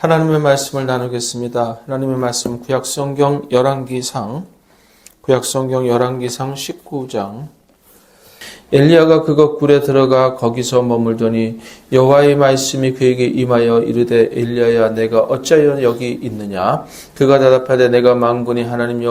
하나님의 말씀을 나누겠습니다. 하나님의 말씀 구약성경 열왕기상 19장. 엘리야가 그것 굴에 들어가 거기서 머물더니 여호와의 말씀이 그에게 임하여 이르되 엘리야야 내가 어찌하여 여기 있느냐. 그가 대답하되 내가 만군의 하나님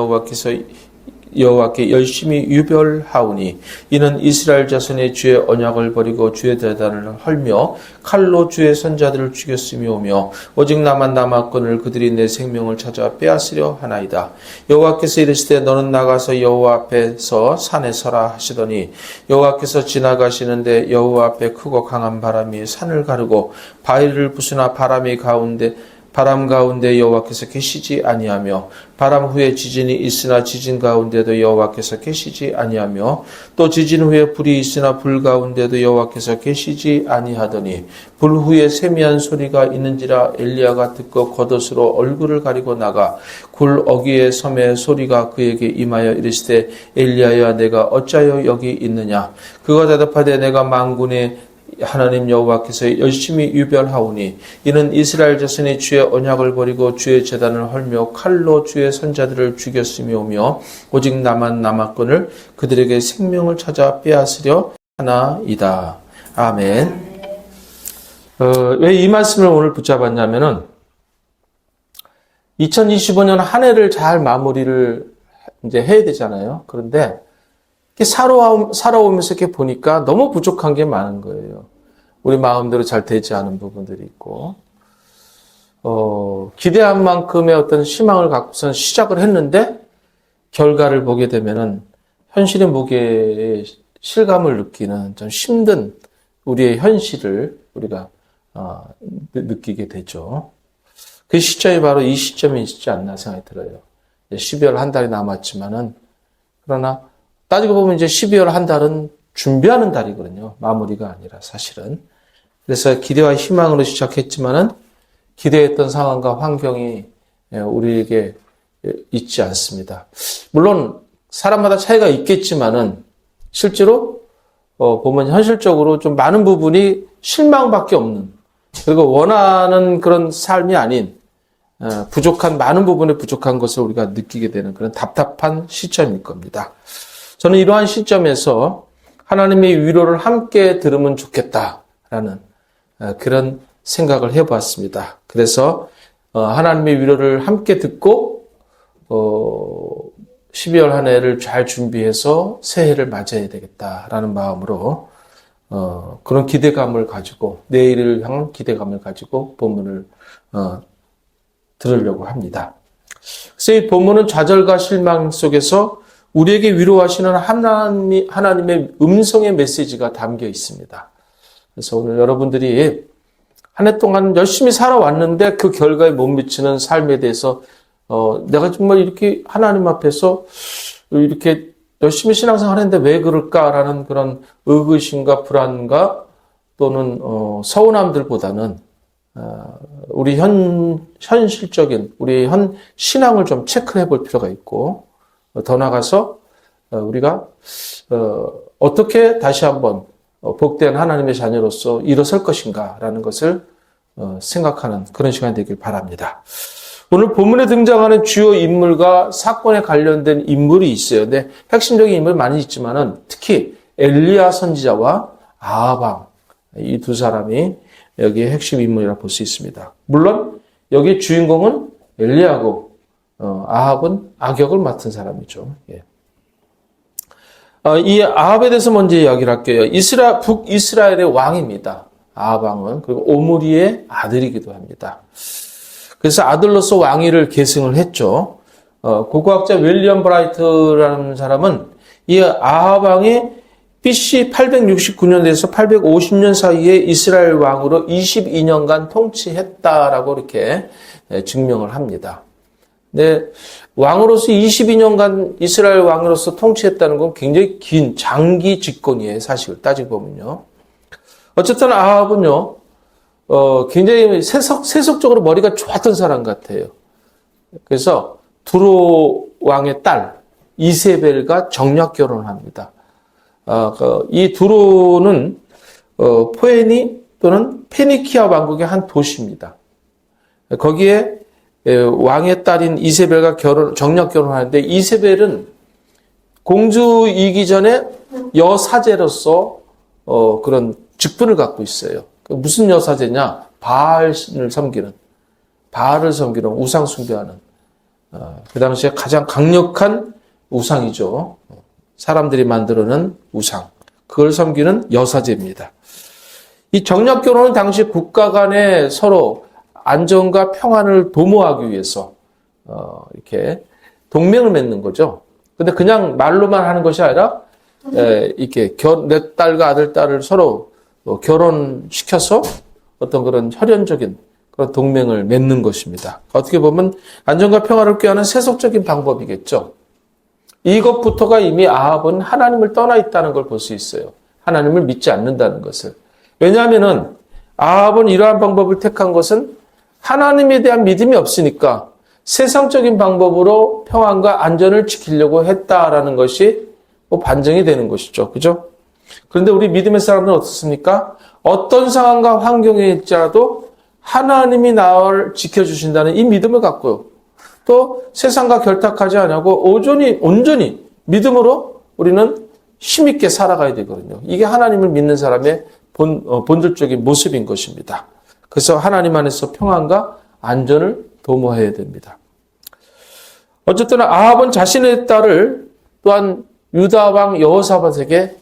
여호와께 열심히 유별하오니 이는 이스라엘 자손의 주의 언약을 버리고 주의 대단을 헐며 칼로 주의 선자들을 죽였으며오며 오직 나만 남았거늘 그들이 내 생명을 찾아 빼앗으려 하나이다. 여호와께서 이르시되 너는 나가서 여호와 앞에서 산에 서라 하시더니 여호와께서 지나가시는데 여호와 앞에 크고 강한 바람이 산을 가르고 바위를 부수나 바람 가운데 여호와께서 계시지 아니하며 바람 후에 지진이 있으나 지진 가운데도 여호와께서 계시지 아니하며 또 지진 후에 불이 있으나 불 가운데도 여호와께서 계시지 아니하더니 불 후에 세미한 소리가 있는지라 엘리야가 듣고 겉옷으로 얼굴을 가리고 나가 굴 어귀의 섬에 소리가 그에게 임하여 이르시되 엘리야야 내가 어찌하여 여기 있느냐. 그가 대답하되 내가 만군의 하나님 여호와께서 열심히 유별하오니 이는 이스라엘 자손이 주의 언약을 버리고 주의 제단을 헐며 칼로 주의 선자들을 죽였으며오며 오직 나만 남았거늘 그들에게 생명을 찾아 빼앗으려 하나이다. 아멘. 왜 이 말씀을 오늘 붙잡았냐면은 2025년 한 해를 잘 마무리를 이제 해야 되잖아요. 그런데 살아오면서 이렇게 보니까 너무 부족한 게 많은 거예요. 우리 마음대로 잘 되지 않은 부분들이 있고, 기대한 만큼의 어떤 희망을 갖고선 시작을 했는데, 결과를 보게 되면은, 현실의 무게에 실감을 느끼는 좀 힘든 우리의 현실을 우리가, 느끼게 되죠. 그 시점이 바로 이 시점이지 않나 생각이 들어요. 12월 한 달이 남았지만은, 그러나, 따지고 보면 이제 12월 한 달은 준비하는 달이거든요. 마무리가 아니라 사실은. 그래서 기대와 희망으로 시작했지만은 기대했던 상황과 환경이 우리에게 있지 않습니다. 물론 사람마다 차이가 있겠지만은 실제로 보면 현실적으로 좀 많은 부분이 실망밖에 없는, 그리고 원하는 그런 삶이 아닌 많은 부분에 부족한 것을 우리가 느끼게 되는 그런 답답한 시점일 겁니다. 저는 이러한 시점에서 하나님의 위로를 함께 들으면 좋겠다라는 그런 생각을 해보았습니다. 그래서 하나님의 위로를 함께 듣고 12월 한 해를 잘 준비해서 새해를 맞이해야 되겠다라는 마음으로 그런 기대감을 가지고, 내일을 향한 기대감을 가지고 본문을 들으려고 합니다. 그래서 이 본문은 좌절과 실망 속에서 우리에게 위로하시는 하나님의 음성의 메시지가 담겨 있습니다. 그래서 오늘 여러분들이 한 해 동안 열심히 살아왔는데 그 결과에 못 미치는 삶에 대해서 내가 정말 이렇게 하나님 앞에서 이렇게 열심히 신앙생활 했는데 왜 그럴까라는 그런 의구심과 불안과 또는 서운함들보다는 우리 현실적인 우리 현 신앙을 좀 체크해 볼 필요가 있고, 더 나아가서 우리가 어떻게 다시 한번 복된 하나님의 자녀로서 일어설 것인가라는 것을 생각하는 그런 시간이 되길 바랍니다. 오늘 본문에 등장하는 주요 인물과 사건에 관련된 인물이 있어요. 근데 핵심적인 인물이 많이 있지만은 특히 엘리야 선지자와 아합 왕, 이 두 사람이 여기에 핵심 인물이라 볼 수 있습니다. 물론 여기 주인공은 엘리야고 아합은 악역을 맡은 사람이죠. 예. 이 아합에 대해서 먼저 이야기를 할게요. 북이스라엘의 왕입니다. 아합 왕은. 그리고 오므리의 아들이기도 합니다. 그래서 아들로서 왕위를 계승을 했죠. 고고학자 윌리엄 브라이트라는 사람은 이 아합 왕이 BC 869년에서 850년 사이에 이스라엘 왕으로 22년간 통치했다라고 이렇게 증명을 합니다. 네, 왕으로서 22년간 이스라엘 왕으로서 통치했다는 건 굉장히 긴 장기 집권이에요. 사실 따지고 보면요. 어쨌든 아합은요, 굉장히 세속적으로 머리가 좋았던 사람 같아요. 그래서 두로 왕의 딸 이세벨과 정략 결혼을 합니다. 이 두로는 포에니 또는 페니키아 왕국의 한 도시입니다. 거기에 왕의 딸인 이세벨과 정략 결혼하는데 이세벨은 공주이기 전에 여사제로서 그런 직분을 갖고 있어요. 무슨 여사제냐? 바알을 섬기는 우상 숭배하는 그 당시에 가장 강력한 우상이죠. 사람들이 만들어낸 우상. 그걸 섬기는 여사제입니다. 이 정략 결혼은 당시 국가 간에 서로 안정과 평안을 도모하기 위해서 이렇게 동맹을 맺는 거죠. 근데 그냥 말로만 하는 것이 아니라 이렇게 내 딸과 아들, 딸을 서로 결혼시켜서 어떤 그런 혈연적인 그런 동맹을 맺는 것입니다. 어떻게 보면 안정과 평화를 꾀하는 세속적인 방법이겠죠. 이것부터가 이미 아합은 하나님을 떠나 있다는 걸 볼 수 있어요. 하나님을 믿지 않는다는 것을. 왜냐하면은 아합은 이러한 방법을 택한 것은 하나님에 대한 믿음이 없으니까 세상적인 방법으로 평안과 안전을 지키려고 했다라는 것이 반증이 되는 것이죠. 그죠? 그런데 우리 믿음의 사람들은 어떻습니까? 어떤 상황과 환경에 있자라도 하나님이 나를 지켜주신다는 이 믿음을 갖고요. 또 세상과 결탁하지 않냐고 온전히 믿음으로 우리는 힘있게 살아가야 되거든요. 이게 하나님을 믿는 사람의 본질적인 모습인 것입니다. 그래서 하나님 안에서 평안과 안전을 도모해야 됩니다. 어쨌든 아합은 자신의 딸을 또한 유다 왕 여호사밧에게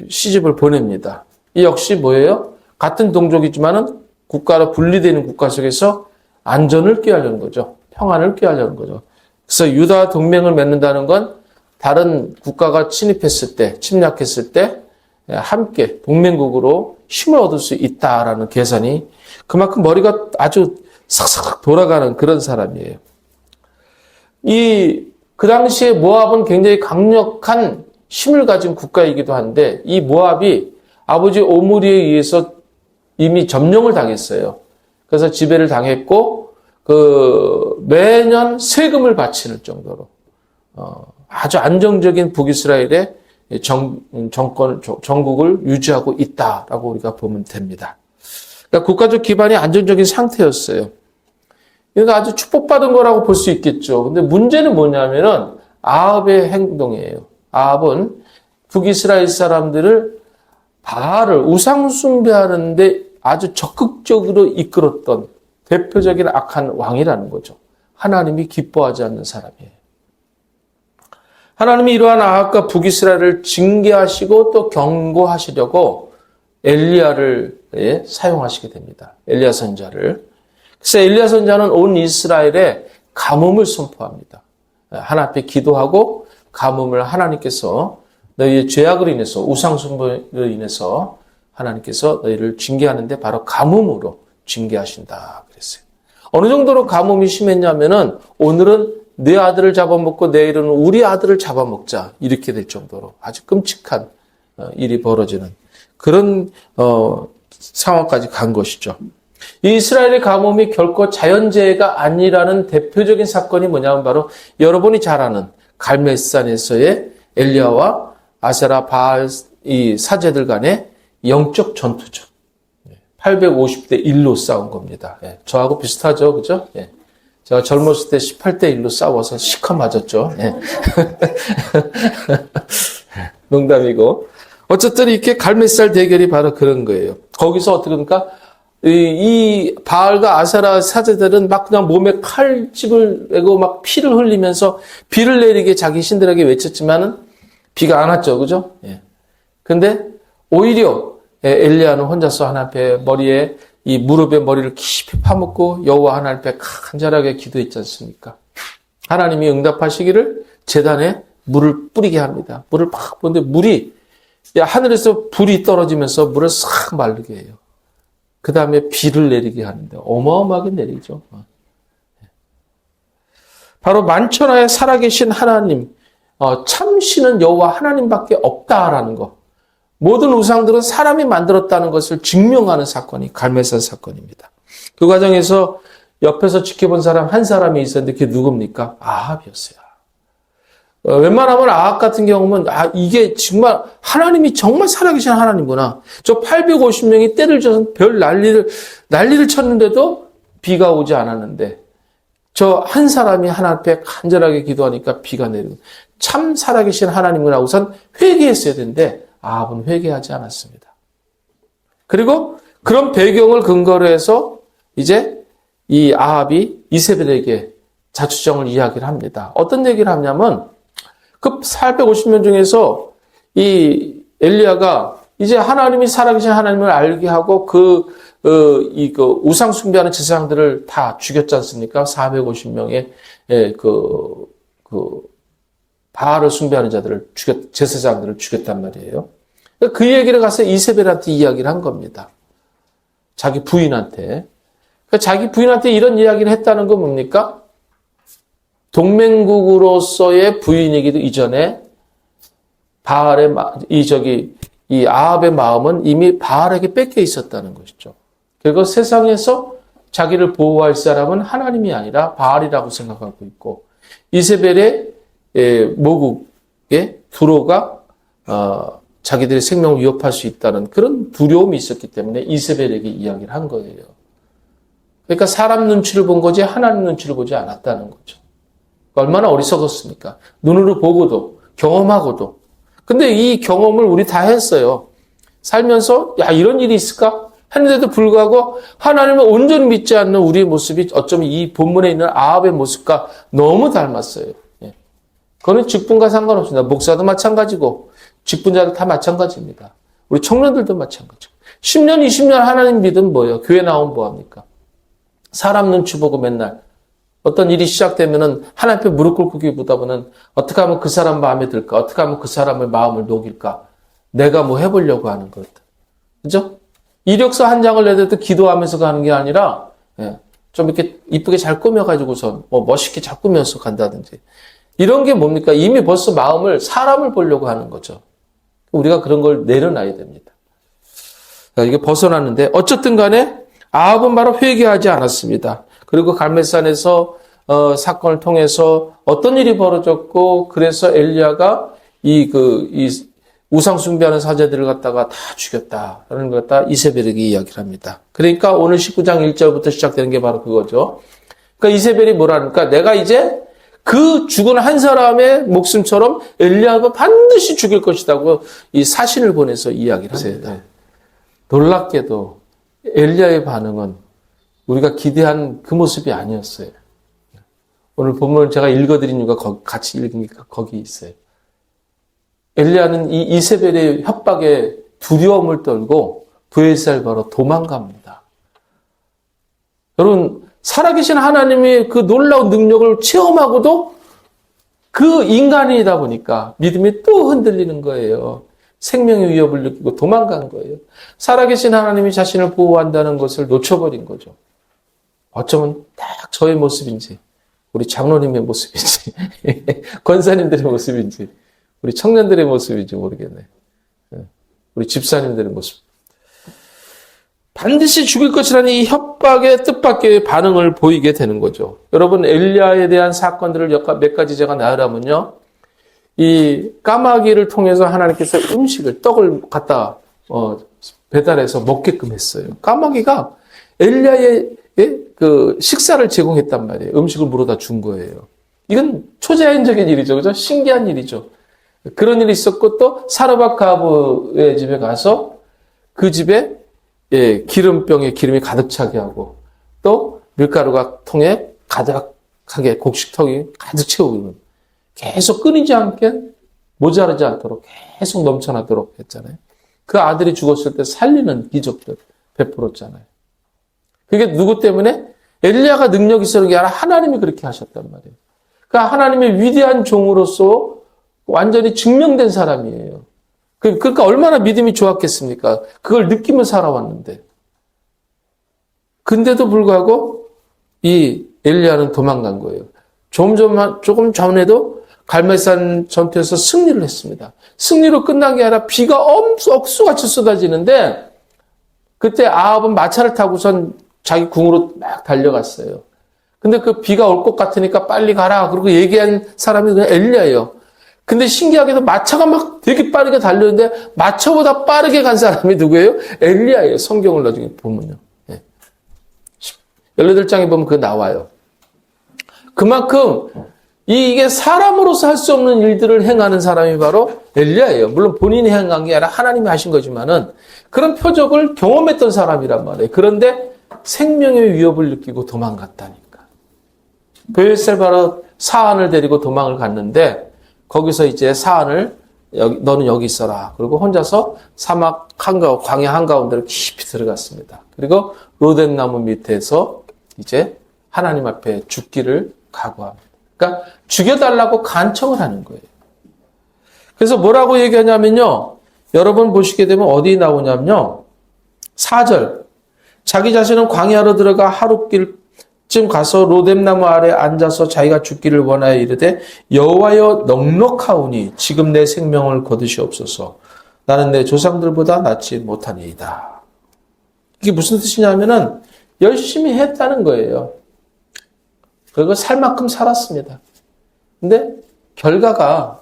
시집을 보냅니다. 이 역시 뭐예요? 같은 동족이지만은 국가로 분리되는 국가 속에서 안전을 꾀하려는 거죠. 평안을 꾀하려는 거죠. 그래서 유다 동맹을 맺는다는 건 다른 국가가 침략했을 때 함께 동맹국으로 힘을 얻을 수 있다라는 계산이 그만큼 머리가 아주 싹싹 돌아가는 그런 사람이에요. 그 당시에 모압은 굉장히 강력한 힘을 가진 국가이기도 한데 이 모압이 아버지 오므리에 의해서 이미 점령을 당했어요. 그래서 지배를 당했고 매년 세금을 바치는 정도로 아주 안정적인 북이스라엘의 정국을 유지하고 있다라고 우리가 보면 됩니다. 그러니까 국가적 기반이 안정적인 상태였어요. 그러니까 아주 축복받은 거라고 볼 수 있겠죠. 근데 문제는 뭐냐면은 아합의 행동이에요. 아합은 북이스라엘 사람들을 바알을 우상 숭배하는데 아주 적극적으로 이끌었던 대표적인 악한 왕이라는 거죠. 하나님이 기뻐하지 않는 사람이에요. 하나님이 이러한 아합과 북이스라엘을 징계하시고 또 경고하시려고 엘리야를 사용하시게 됩니다. 엘리야 선자를. 그래서 엘리야 선자는 온 이스라엘에 가뭄을 선포합니다. 하나님 앞에 기도하고 가뭄을 하나님께서 너희의 죄악으로 인해서 우상 숭배로 인해서 하나님께서 너희를 징계하는데 바로 가뭄으로 징계하신다 그랬어요. 어느 정도로 가뭄이 심했냐면은 오늘은 내 아들을 잡아먹고 내일은 우리 아들을 잡아먹자 이렇게 될 정도로 아주 끔찍한 일이 벌어지는 그런 상황까지 간 것이죠. 이 이스라엘의 가뭄이 결코 자연재해가 아니라는 대표적인 사건이 뭐냐면 바로 여러분이 잘 아는 갈멜산에서의 엘리야와 아세라 바알 이 사제들 간의 영적 전투죠. 850대 1로 싸운 겁니다. 저하고 비슷하죠. 그죠? 제가 젊었을 때 18대 1로 싸워서 시커 맞았죠. 농담이고. 어쨌든 이렇게 갈멜살 대결이 바로 그런 거예요. 거기서 어떻게 합니까? 이 바알과 아세라 사제들은 막 그냥 몸에 칼집을 내고 막 피를 흘리면서 비를 내리게 자기 신들에게 외쳤지만은 비가 안 왔죠. 그죠? 근데 오히려 엘리야는 혼자서 하나님 앞에 머리에 이 무릎에 머리를 깊이 파묻고 여호와 하나님 앞에 간절하게 기도했지 않습니까? 하나님이 응답하시기를 제단에 물을 뿌리게 합니다. 물을 막 부는데 물이 하늘에서 불이 떨어지면서 물을 싹 마르게 해요. 그 다음에 비를 내리게 하는데 어마어마하게 내리죠. 바로 만천하에 살아계신 하나님, 참신은 여호와 하나님밖에 없다라는 것. 모든 우상들은 사람이 만들었다는 것을 증명하는 사건이 갈멜산 사건입니다. 그 과정에서 옆에서 지켜본 사람 한 사람이 있었는데 그게 누굽니까? 아합이었어요. 웬만하면 아합 같은 경우는 이게 정말 하나님이 정말 살아계신 하나님구나. 저 850명이 때를 져서 별 난리를 쳤는데도 비가 오지 않았는데 저 한 사람이 하나님 앞에 간절하게 기도하니까 비가 내리고 참 살아계신 하나님을 하고선 회개했어야 되는데 아합은 회개하지 않았습니다. 그리고 그런 배경을 근거로 해서 이제 이 아합이 이세벨에게 자초정을 이야기를 합니다. 어떤 얘기를 하냐면 그 450명 중에서 이 엘리야가 이제 하나님이 살아계신 하나님을 알게 하고 그 우상 숭배하는 제사장들을 다 죽였지 않습니까? 450명의 바알을 숭배하는 자들을 제사장들을 죽였단 말이에요. 그 얘기를 가서 이세벨한테 이야기를 한 겁니다. 자기 부인한테. 자기 부인한테 이런 이야기를 했다는 건 뭡니까? 동맹국으로서의 부인이기도 이전에 이 아합의 마음은 이미 바알에게 뺏겨 있었다는 것이죠. 그리고 세상에서 자기를 보호할 사람은 하나님이 아니라 바알이라고 생각하고 있고 이세벨의 모국의 두로가 자기들의 생명을 위협할 수 있다는 그런 두려움이 있었기 때문에 이세벨에게 이야기를 한 거예요. 그러니까 사람 눈치를 본 거지 하나님 눈치를 보지 않았다는 거죠. 얼마나 어리석었습니까? 눈으로 보고도 경험하고도. 근데 이 경험을 우리 다 했어요. 살면서 야 이런 일이 있을까? 했는데도 불구하고 하나님을 온전히 믿지 않는 우리의 모습이 어쩌면 이 본문에 있는 아합의 모습과 너무 닮았어요. 예. 그거는 직분과 상관없습니다. 목사도 마찬가지고 직분자도 다 마찬가지입니다. 우리 청년들도 마찬가지고. 10년, 20년 하나님 믿으면 뭐예요? 교회 나오면 뭐합니까? 사람 눈치 보고 맨날 어떤 일이 시작되면은 하나님 앞에 무릎 꿇고 기도보다는 어떻게 하면 그 사람 마음에 들까? 어떻게 하면 그 사람의 마음을 녹일까? 내가 뭐 해보려고 하는 것. 그죠? 이력서 한 장을 내도 기도하면서 가는 게 아니라, 좀 이렇게 이쁘게 잘 꾸며가지고서, 멋있게 잘 꾸며서 간다든지. 이런 게 뭡니까? 이미 벌써 사람을 보려고 하는 거죠. 우리가 그런 걸 내려놔야 됩니다. 이게 벗어났는데, 어쨌든 간에, 아합은 바로 회개하지 않았습니다. 그리고 갈멜산에서 사건을 통해서 어떤 일이 벌어졌고 그래서 엘리야가 이 우상 숭배하는 사제들을 갖다가 다 죽였다라는 걸 갖다 이세벨에게 이야기를 합니다. 그러니까 오늘 19장 1절부터 시작되는 게 바로 그거죠. 그러니까 이세벨이 뭐라니까 내가 이제 그 죽은 한 사람의 목숨처럼 엘리야가 반드시 죽일 것이라고 이 사신을 보내서 이야기를 합니다. 네. 놀랍게도 엘리야의 반응은 우리가 기대한 그 모습이 아니었어요. 오늘 본문을 제가 읽어드린 이유가 같이 읽은 게 거기 있어요. 엘리야는 이 이세벨의 협박에 두려움을 떨고 브엘셀바로 도망갑니다. 여러분, 살아계신 하나님의 그 놀라운 능력을 체험하고도 그 인간이다 보니까 믿음이 또 흔들리는 거예요. 생명의 위협을 느끼고 도망간 거예요. 살아계신 하나님이 자신을 보호한다는 것을 놓쳐버린 거죠. 어쩌면 딱 저의 모습인지, 우리 장로님의 모습인지, 권사님들의 모습인지, 우리 청년들의 모습인지 모르겠네. 우리 집사님들의 모습. 반드시 죽일 것이라는 이 협박의 뜻밖의 반응을 보이게 되는 거죠. 여러분, 엘리야에 대한 사건들을 몇 가지 제가 나열하면요. 이 까마귀를 통해서 하나님께서 떡을 갖다 배달해서 먹게끔 했어요. 까마귀가 엘리야의 그 식사를 제공했단 말이에요. 음식을 물어다 준 거예요. 이건 초자연적인 일이죠. 그죠? 신기한 일이죠. 그런 일이 있었고 또 사르밧가브의 집에 가서 그 집에 기름병에 기름이 가득 차게 하고 또 밀가루가 통에 가득하게 곡식통이 가득 채우는 계속 끊이지 않게 모자라지 않도록 계속 넘쳐나도록 했잖아요. 그 아들이 죽었을 때 살리는 기적들 베풀었잖아요. 그게 누구 때문에? 엘리야가 능력이 있었는 게 아니라 하나님이 그렇게 하셨단 말이에요. 그러니까 하나님의 위대한 종으로서 완전히 증명된 사람이에요. 그러니까 얼마나 믿음이 좋았겠습니까? 그걸 느끼며 살아왔는데. 근데도 불구하고 이 엘리야는 도망간 거예요. 조금 전에도 갈멜산 전투에서 승리를 했습니다. 승리로 끝난 게 아니라 비가 억수같이 쏟아지는데 그때 아합은 마차를 타고선 자기 궁으로 막 달려갔어요. 근데 그 비가 올 것 같으니까 빨리 가라. 그러고 얘기한 사람이 그냥 엘리야예요. 근데 신기하게도 마차가 막 되게 빠르게 달렸는데 마차보다 빠르게 간 사람이 누구예요? 엘리야예요. 성경을 나중에 보면요. 18장에 보면 그거 나와요. 그만큼 이게 사람으로서 할 수 없는 일들을 행하는 사람이 바로 엘리야예요. 물론 본인이 행한 게 아니라 하나님이 하신 거지만은 그런 표적을 경험했던 사람이란 말이에요. 그런데 생명의 위협을 느끼고 도망갔다니까. 베엘세바로 사안을 데리고 도망을 갔는데 거기서 이제 사안을 너는 여기 있어라. 그리고 혼자서 사막 한가운데, 광야 한가운데로 깊이 들어갔습니다. 그리고 로뎀나무 밑에서 이제 하나님 앞에 죽기를 각오합니다. 그러니까 죽여달라고 간청을 하는 거예요. 그래서 뭐라고 얘기하냐면요. 여러분 보시게 되면 어디 나오냐면요. 4절. 자기 자신은 광야로 들어가 하룻길쯤 가서 로뎀나무 아래 앉아서 자기가 죽기를 원하여 이르되 여호와여 넉넉하오니 지금 내 생명을 거두시옵소서. 나는 내 조상들보다 낫지 못하니이다. 이게 무슨 뜻이냐면은 열심히 했다는 거예요. 그리고 살 만큼 살았습니다. 근데 결과가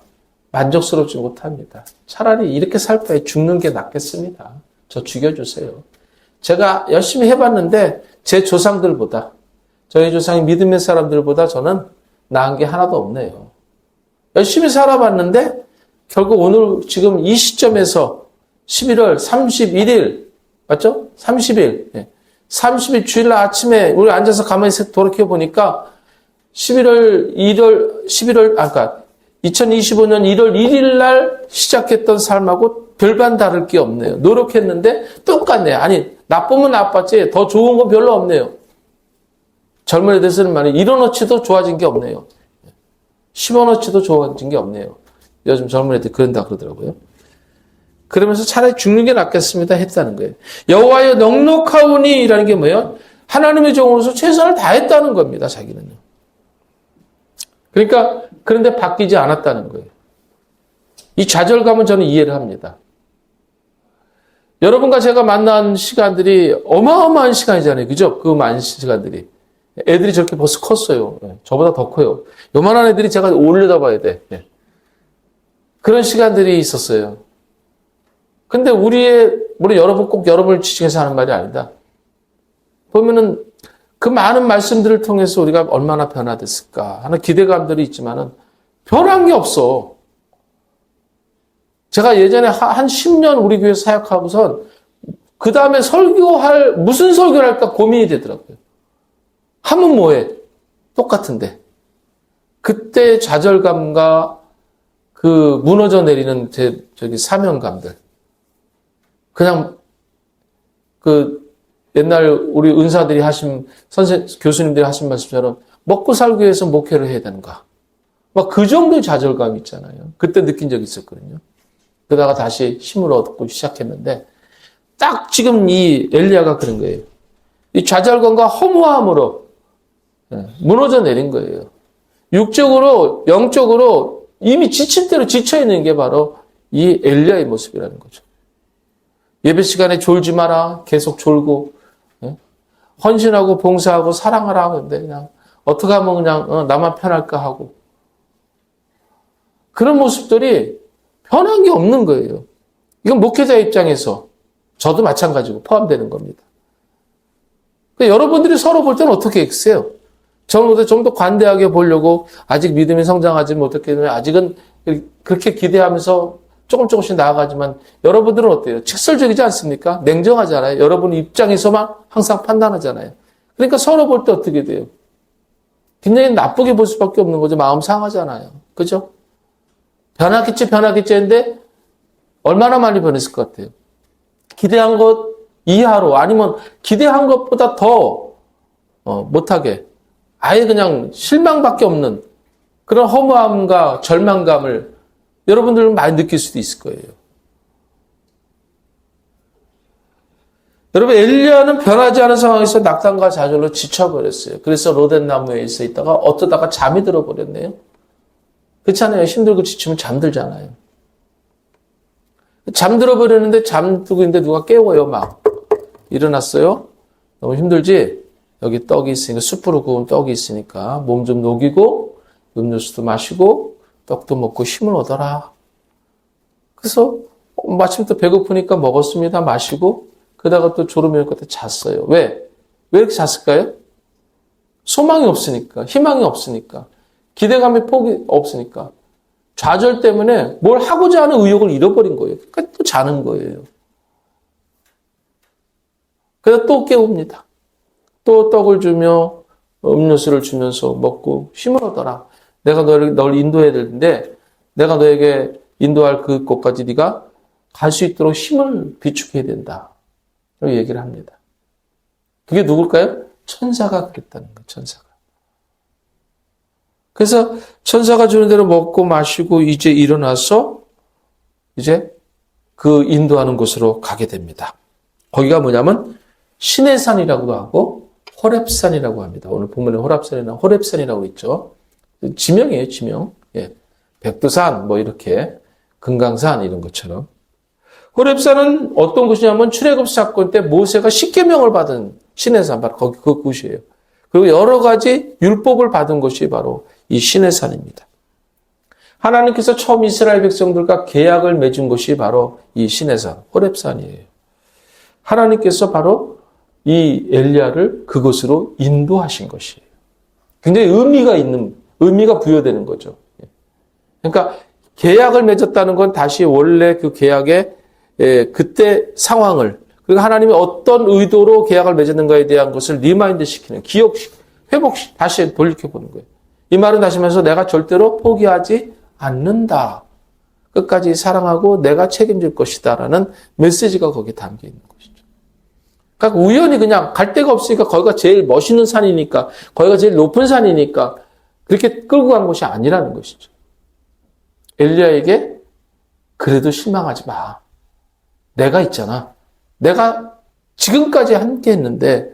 만족스럽지 못합니다. 차라리 이렇게 살 바에 죽는 게 낫겠습니다. 저 죽여주세요. 제가 열심히 해봤는데 제 조상들보다, 저희 조상이 믿음의 사람들보다 저는 나은 게 하나도 없네요. 열심히 살아봤는데 결국 오늘 지금 이 시점에서 11월 31일 맞죠? 30일 30일 주일날 아침에 우리 앉아서 가만히 돌이켜보니까 2025년 1월 1일 날 시작했던 삶하고 별반 다를 게 없네요. 노력했는데 똑같네요. 아니, 나쁘면 나빴지 더 좋은 건 별로 없네요. 젊은 애들 쓰는 말이 1원어치도 좋아진 게 없네요. 10원어치도 좋아진 게 없네요. 요즘 젊은 애들 그런다 그러더라고요. 그러면서 차라리 죽는 게 낫겠습니다 했다는 거예요. 여호와여 넉넉하오니라는 게 뭐예요? 하나님의 종으로서 최선을 다했다는 겁니다. 자기는요. 그러니까 그런데 바뀌지 않았다는 거예요. 이 좌절감은 저는 이해를 합니다. 여러분과 제가 만난 시간들이 어마어마한 시간이잖아요. 그죠? 그 많은 시간들이. 애들이 저렇게 벌써 컸어요. 저보다 더 커요. 요만한 애들이 제가 올려다봐야 돼. 그런 시간들이 있었어요. 근데 우리 여러분 꼭 여러분을 지칭해서 하는 말이 아니다. 보면은 그 많은 말씀들을 통해서 우리가 얼마나 변화됐을까 하는 기대감들이 있지만은 변한 게 없어. 제가 예전에 한 10년 우리 교회 사역하고선 그 다음에 무슨 설교를 할까 고민이 되더라고요. 하면 뭐해? 똑같은데. 그때 좌절감과 그 무너져 내리는 사명감들. 그냥 옛날 우리 은사들이 교수님들이 하신 말씀처럼 먹고 살기 위해서 목회를 해야 되는가. 막 그 정도의 좌절감 있잖아요. 그때 느낀 적이 있었거든요. 그러다가 다시 힘을 얻고 시작했는데 딱 지금 이 엘리야가 그런 거예요. 이 좌절감과 허무함으로 무너져 내린 거예요. 육적으로, 영적으로 이미 지칠 대로 지쳐있는 게 바로 이 엘리야의 모습이라는 거죠. 예배 시간에 졸지 마라. 계속 졸고 헌신하고 봉사하고 사랑하라 하는데 그냥 어떻게 하면 그냥 나만 편할까 하고 그런 모습들이 변한 게 없는 거예요. 이건 목회자 입장에서 저도 마찬가지고 포함되는 겁니다. 그러니까 여러분들이 서로 볼 때는 어떻게 했어요? 저보다 좀 더 관대하게 보려고 아직 믿음이 성장하지 못했기 때문에 아직은 그렇게 기대하면서 조금씩 나아가지만 여러분들은 어때요? 직설적이지 않습니까? 냉정하잖아요. 여러분 입장에서만 항상 판단하잖아요. 그러니까 서로 볼 때 어떻게 돼요? 굉장히 나쁘게 볼 수밖에 없는 거죠. 마음 상하잖아요. 그죠? 변하겠지 했는데 얼마나 많이 변했을 것 같아요? 기대한 것 이하로 아니면 기대한 것보다 더 못하게 아예 그냥 실망밖에 없는 그런 허무함과 절망감을 여러분들은 많이 느낄 수도 있을 거예요. 여러분 엘리야는 변하지 않은 상황에서 낙담과 좌절로 지쳐버렸어요. 그래서 로뎀나무에 있다가 어쩌다가 잠이 들어버렸네요. 그렇잖아요. 힘들고 지치면 잠들잖아요. 잠들어 버렸는데 잠들고 있는데 누가 깨워요. 막 일어났어요. 너무 힘들지? 여기 떡이 있으니까 숯으로 구운 떡이 있으니까 몸 좀 녹이고 음료수도 마시고 떡도 먹고 힘을 얻어라. 그래서 마침 또 배고프니까 먹었습니다. 마시고 그러다가 또 졸음이 올 것 같아 잤어요. 왜? 왜 이렇게 잤을까요? 소망이 없으니까, 희망이 없으니까, 기대감이 폭이 없으니까, 좌절 때문에 뭘 하고자 하는 의욕을 잃어버린 거예요. 그러니까 또 자는 거예요. 그래서 또 깨웁니다. 또 떡을 주며 음료수를 주면서 먹고 힘을 얻어라. 내가 널 인도해야 되는데 내가 너에게 인도할 그 곳까지 네가 갈 수 있도록 힘을 비축해야 된다. 이렇게 얘기를 합니다. 그게 누굴까요? 천사가 그랬다는 거예요. 천사가. 그래서 천사가 주는 대로 먹고 마시고 이제 일어나서 이제 그 인도하는 곳으로 가게 됩니다. 거기가 뭐냐면 시내산이라고도 하고 호렙산이라고 합니다. 오늘 본문에 호렙산이라고 있죠. 지명이에요, 지명. 예. 백두산, 뭐 이렇게 금강산 이런 것처럼. 호렙산은 어떤 곳이냐면 출애굽 사건 때 모세가 십계명을 받은 시내산, 바로 거기 그 곳이에요. 그리고 여러 가지 율법을 받은 것이 바로 이 시내산입니다. 하나님께서 처음 이스라엘 백성들과 계약을 맺은 것이 바로 이 시내산, 호렙산이에요. 하나님께서 바로 이 엘리야를 그곳으로 인도하신 것이에요. 굉장히 의미가 부여되는 거죠. 그러니까 계약을 맺었다는 건 다시 원래 그 계약의 그때 상황을, 그리고 하나님이 어떤 의도로 계약을 맺었는가에 대한 것을 리마인드 시키는, 회복, 다시 돌이켜보는 거예요. 이 말은 다시 말해서 내가 절대로 포기하지 않는다. 끝까지 사랑하고 내가 책임질 것이다. 라는 메시지가 거기에 담겨 있는 것이죠. 그러니까 우연히 그냥 갈 데가 없으니까 거기가 제일 멋있는 산이니까, 거기가 제일 높은 산이니까 그렇게 끌고 간 것이 아니라는 것이죠. 엘리야에게 그래도 실망하지 마. 내가 있잖아. 내가 지금까지 함께 했는데,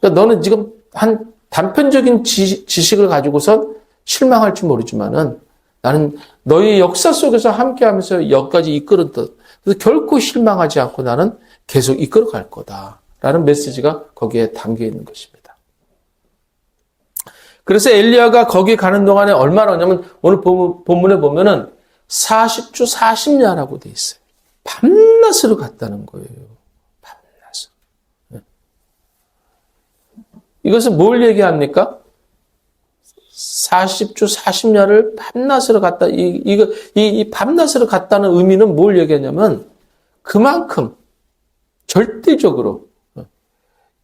그러니까 너는 지금 한 단편적인 지식을 가지고선 실망할지 모르지만은 나는 너의 역사 속에서 함께 하면서 여기까지 이끌었다. 그래서 결코 실망하지 않고 나는 계속 이끌어 갈 거다. 라는 메시지가 거기에 담겨 있는 것입니다. 그래서 엘리야가 거기 가는 동안에 얼마나 하냐면 오늘 본문에 보면은 40주 40야라고 돼 있어요. 밤낮으로 갔다는 거예요. 밤낮으로. 이것은 뭘 얘기합니까? 40주 40야를 밤낮으로 갔다. 이 밤낮으로 갔다는 의미는 뭘 얘기하냐면 그만큼 절대적으로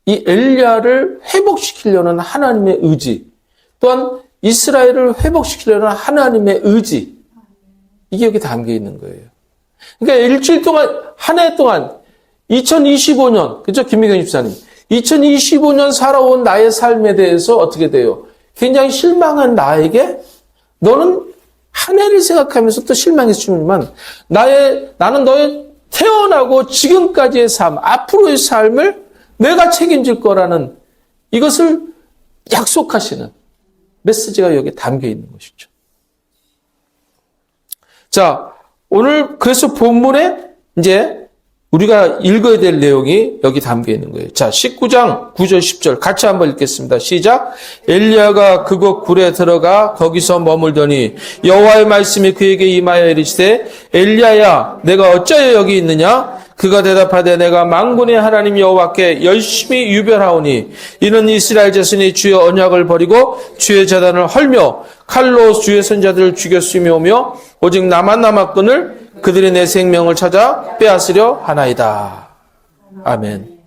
이 엘리야를 회복시키려는 하나님의 의지, 또한 이스라엘을 회복시키려는 하나님의 의지, 이게 여기 담겨 있는 거예요. 그러니까 일주일 동안, 한 해 동안 2025년, 그죠? 김미경 집사님. 2025년 살아온 나의 삶에 대해서 어떻게 돼요? 굉장히 실망한 나에게 너는 한 해를 생각하면서 또 실망했지만 나는 너의 태어나고 지금까지의 삶, 앞으로의 삶을 내가 책임질 거라는 이것을 약속하시는 메시지가 여기에 담겨 있는 것이죠. 자, 오늘 그래서 본문에 이제 우리가 읽어야 될 내용이 여기 담겨 있는 거예요. 자, 19장 9절 10절 같이 한번 읽겠습니다. 시작. 엘리야가 그곳 굴에 들어가 거기서 머물더니 여호와의 말씀이 그에게 임하여 이르시되 엘리야야 내가 어찌하여 여기 있느냐? 그가 대답하되 내가 만군의 하나님 여호와께 열심히 유별하오니 이는 이스라엘 자손이 주의 언약을 버리고 주의 제단을 헐며 칼로 주의 선자들을 죽였으며오며 오직 나만 남았거늘 그들이 내 생명을 찾아 빼앗으려 하나이다. 아멘.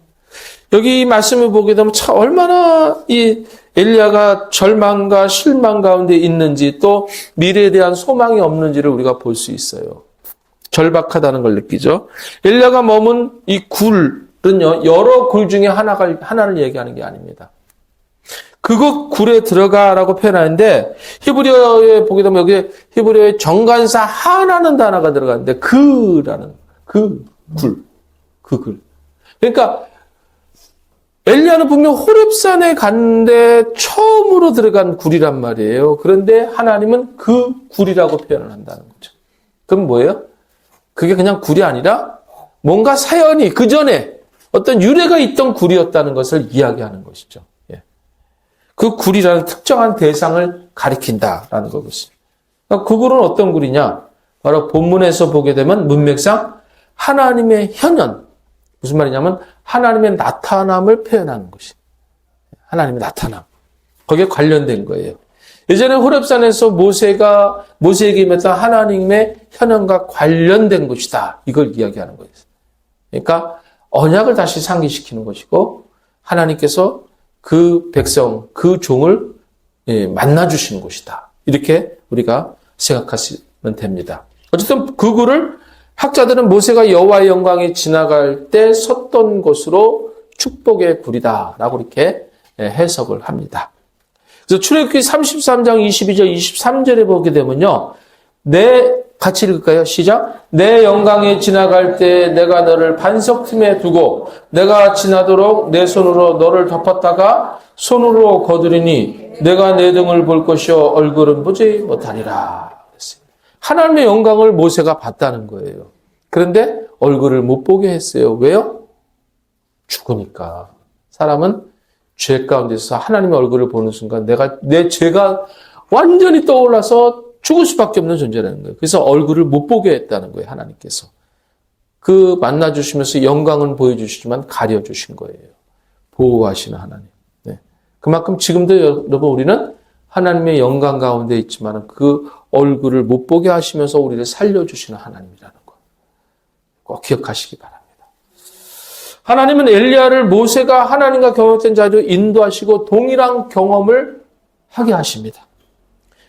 여기 이 말씀을 보게 되면 참 얼마나 이 엘리야가 절망과 실망 가운데 있는지 또 미래에 대한 소망이 없는지를 우리가 볼 수 있어요. 절박하다는 걸 느끼죠. 엘리야가 머문 이 굴은요, 여러 굴 중에 하나를 얘기하는 게 아닙니다. 그곳 굴에 들어가라고 표현하는데 히브리어에 보게 되면 여기 히브리어에 정관사 하라는 단어가 들어가는데 그라는 그 굴. 그러니까 엘리야는 분명 호렙산에 갔는데 처음으로 들어간 굴이란 말이에요. 그런데 하나님은 그 굴이라고 표현을 한다는 거죠. 그럼 뭐예요? 그게 그냥 굴이 아니라 뭔가 사연이 그 전에 어떤 유래가 있던 굴이었다는 것을 이야기하는 것이죠. 예. 그 굴이라는 특정한 대상을 가리킨다라는 것입니다. 그 굴은 어떤 굴이냐? 바로 본문에서 보게 되면 문맥상 하나님의 현현, 무슨 말이냐면 하나님의 나타남을 표현하는 것이. 하나님이 나타나. 거기에 관련된 거예요. 예전에 호렙산에서 모세에게 임했던 하나님의 현현과 관련된 것이다. 이걸 이야기하는 거예요. 그러니까 언약을 다시 상기시키는 것이고 하나님께서 그 백성, 그 종을 만나주시는 것이다. 이렇게 우리가 생각하시면 됩니다. 어쨌든 그 굴을 학자들은 모세가 여호와의 영광이 지나갈 때 섰던 곳으로 축복의 굴이다 라고 이렇게 해석을 합니다. 그래서 출애굽기 33장 22절 23절에 보게 되면요. 같이 읽을까요? 시작. 내 영광이 지나갈 때 내가 너를 반석 틈에 두고 내가 지나도록 내 손으로 너를 덮었다가 손으로 거두리니 내가 내 등을 볼 것이요 얼굴은 보지 못하니라. 하나님의 영광을 모세가 봤다는 거예요. 그런데 얼굴을 못 보게 했어요. 왜요? 죽으니까. 사람은 죄 가운데서 하나님의 얼굴을 보는 순간 내 죄가 완전히 떠올라서 죽을 수밖에 없는 존재라는 거예요. 그래서 얼굴을 못 보게 했다는 거예요. 하나님께서. 그 만나주시면서 영광은 보여주시지만 가려주신 거예요. 보호하시는 하나님. 네. 그만큼 지금도 여러분 우리는 하나님의 영광 가운데 있지만 그 얼굴을 못 보게 하시면서 우리를 살려주시는 하나님이라는 거. 꼭 기억하시기 바랍니다. 하나님은 엘리야를 모세가 하나님과 경험했던 자리로 인도하시고 동일한 경험을 하게 하십니다.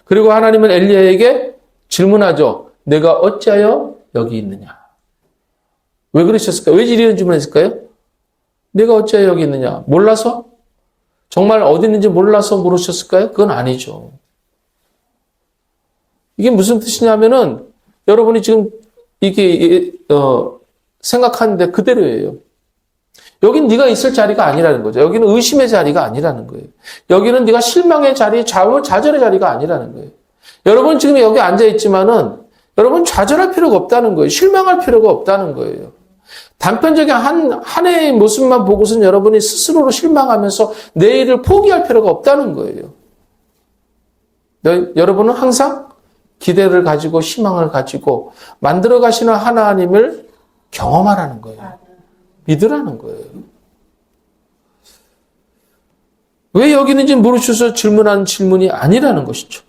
그리고 하나님은 엘리야에게 질문하죠. 내가 어찌하여 여기 있느냐? 왜 그러셨을까요? 왜 이런 질문했을까요? 내가 어찌하여 여기 있느냐? 몰라서? 정말 어디 있는지 몰라서 물으셨을까요? 그건 아니죠. 이게 무슨 뜻이냐면은 여러분이 지금 이게 생각하는데 그대로예요. 여긴 네가 있을 자리가 아니라는 거죠. 여기는 의심의 자리가 아니라는 거예요. 여기는 네가 실망의 자리, 좌절의 자리가 아니라는 거예요. 여러분 지금 여기 앉아 있지만은 여러분 좌절할 필요가 없다는 거예요. 실망할 필요가 없다는 거예요. 단편적인 한 해의 모습만 보고선 여러분이 스스로로 실망하면서 내일을 포기할 필요가 없다는 거예요. 여러분은 항상 기대를 가지고 희망을 가지고 만들어 가시는 하나님을 경험하라는 거예요. 믿으라는 거예요. 왜 여기 있는지 모르셔서 질문하는 질문이 아니라는 것이죠.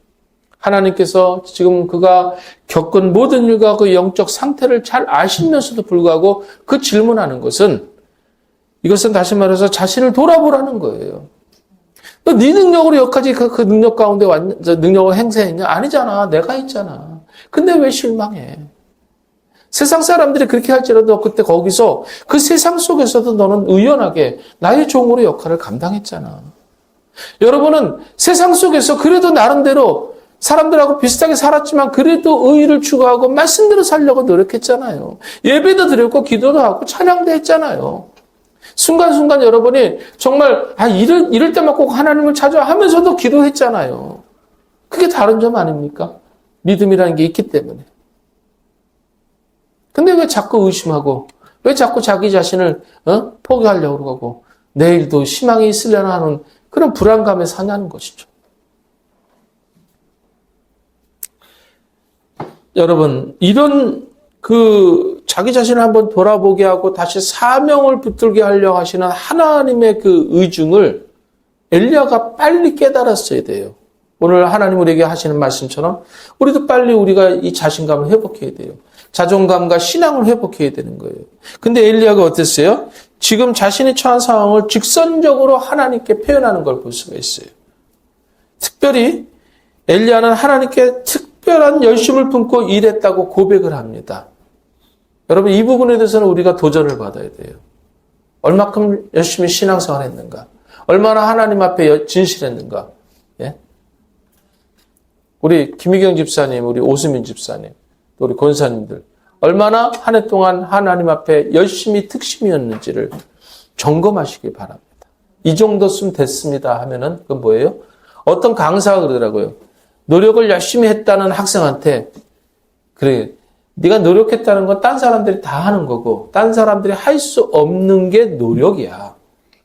하나님께서 지금 그가 겪은 모든 일과 그 영적 상태를 잘 아시면서도 불구하고 그 질문하는 것은 이것은 다시 말해서 자신을 돌아보라는 거예요. 너 네 능력으로 여기까지 그 능력 가운데 능력을 행사했냐? 아니잖아. 내가 있잖아. 근데 왜 실망해? 세상 사람들이 그렇게 할지라도 그때 거기서 그 세상 속에서도 너는 의연하게 나의 종으로 역할을 감당했잖아. 여러분은 세상 속에서 그래도 나름대로 사람들하고 비슷하게 살았지만 그래도 의의를 추구하고 말씀대로 살려고 노력했잖아요. 예배도 드렸고 기도도 하고 찬양도 했잖아요. 순간순간 여러분이 정말 이럴 때만 꼭 하나님을 찾아 하면서도 기도했잖아요. 그게 다른 점 아닙니까? 믿음이라는 게 있기 때문에. 근데 왜 자꾸 의심하고 왜 자꾸 자기 자신을 포기하려고 그러고 내일도 희망이 있으려나 하는 그런 불안감에 사냐는 것이죠. 여러분 이런 자기 자신을 한번 돌아보게 하고 다시 사명을 붙들게 하려고 하시는 하나님의 그 의중을 엘리야가 빨리 깨달았어야 돼요. 오늘 하나님 우리에게 하시는 말씀처럼 우리도 빨리 우리가 이 자신감을 회복해야 돼요. 자존감과 신앙을 회복해야 되는 거예요. 근데 엘리야가 어땠어요? 지금 자신이 처한 상황을 직선적으로 하나님께 표현하는 걸 볼 수가 있어요. 특별히 엘리야는 하나님께 특별한 열심을 품고 일했다고 고백을 합니다. 여러분 이 부분에 대해서는 우리가 도전을 받아야 돼요. 얼마큼 열심히 신앙생활 했는가? 얼마나 하나님 앞에 진실했는가? 예? 우리 김희경 집사님, 우리 오수민 집사님, 또 우리 권사님들 얼마나 한 해 동안 하나님 앞에 열심히 특심이었는지를 점검하시기 바랍니다. 이 정도쯤 됐습니다 하면은 그건 뭐예요? 어떤 강사가 그러더라고요. 노력을 열심히 했다는 학생한테 그래 네가 노력했다는 건 딴 사람들이 다 하는 거고 딴 사람들이 할 수 없는 게 노력이야.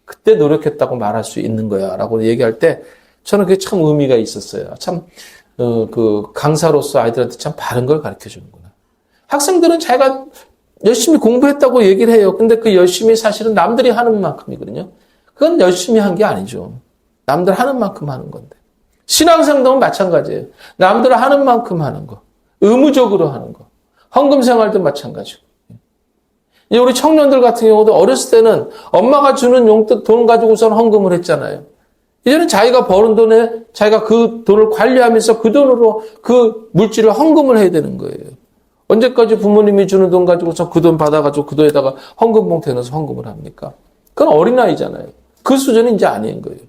그때 노력했다고 말할 수 있는 거야 라고 얘기할 때 저는 그게 참 의미가 있었어요. 참 그 강사로서 아이들한테 참 바른 걸 가르쳐 주는구나. 학생들은 자기가 열심히 공부했다고 얘기를 해요. 근데 그 열심히 사실은 남들이 하는 만큼이거든요. 그건 열심히 한 게 아니죠. 남들 하는 만큼 하는 건데. 신앙생활도 마찬가지예요. 남들 하는 만큼 하는 거. 의무적으로 하는 거. 헌금 생활도 마찬가지고. 우리 청년들 같은 경우도 어렸을 때는 엄마가 주는 용돈 돈 가지고선 헌금을 했잖아요. 이제는 자기가 버는 돈에 자기가 그 돈을 관리하면서 그 돈으로 그 물질을 헌금을 해야 되는 거예요. 언제까지 부모님이 주는 돈 가지고서 그 돈 받아가지고 그 돈에다가 헌금 봉투에 넣어서 헌금을 합니까? 그건 어린아이잖아요. 그 수준은 이제 아닌 거예요.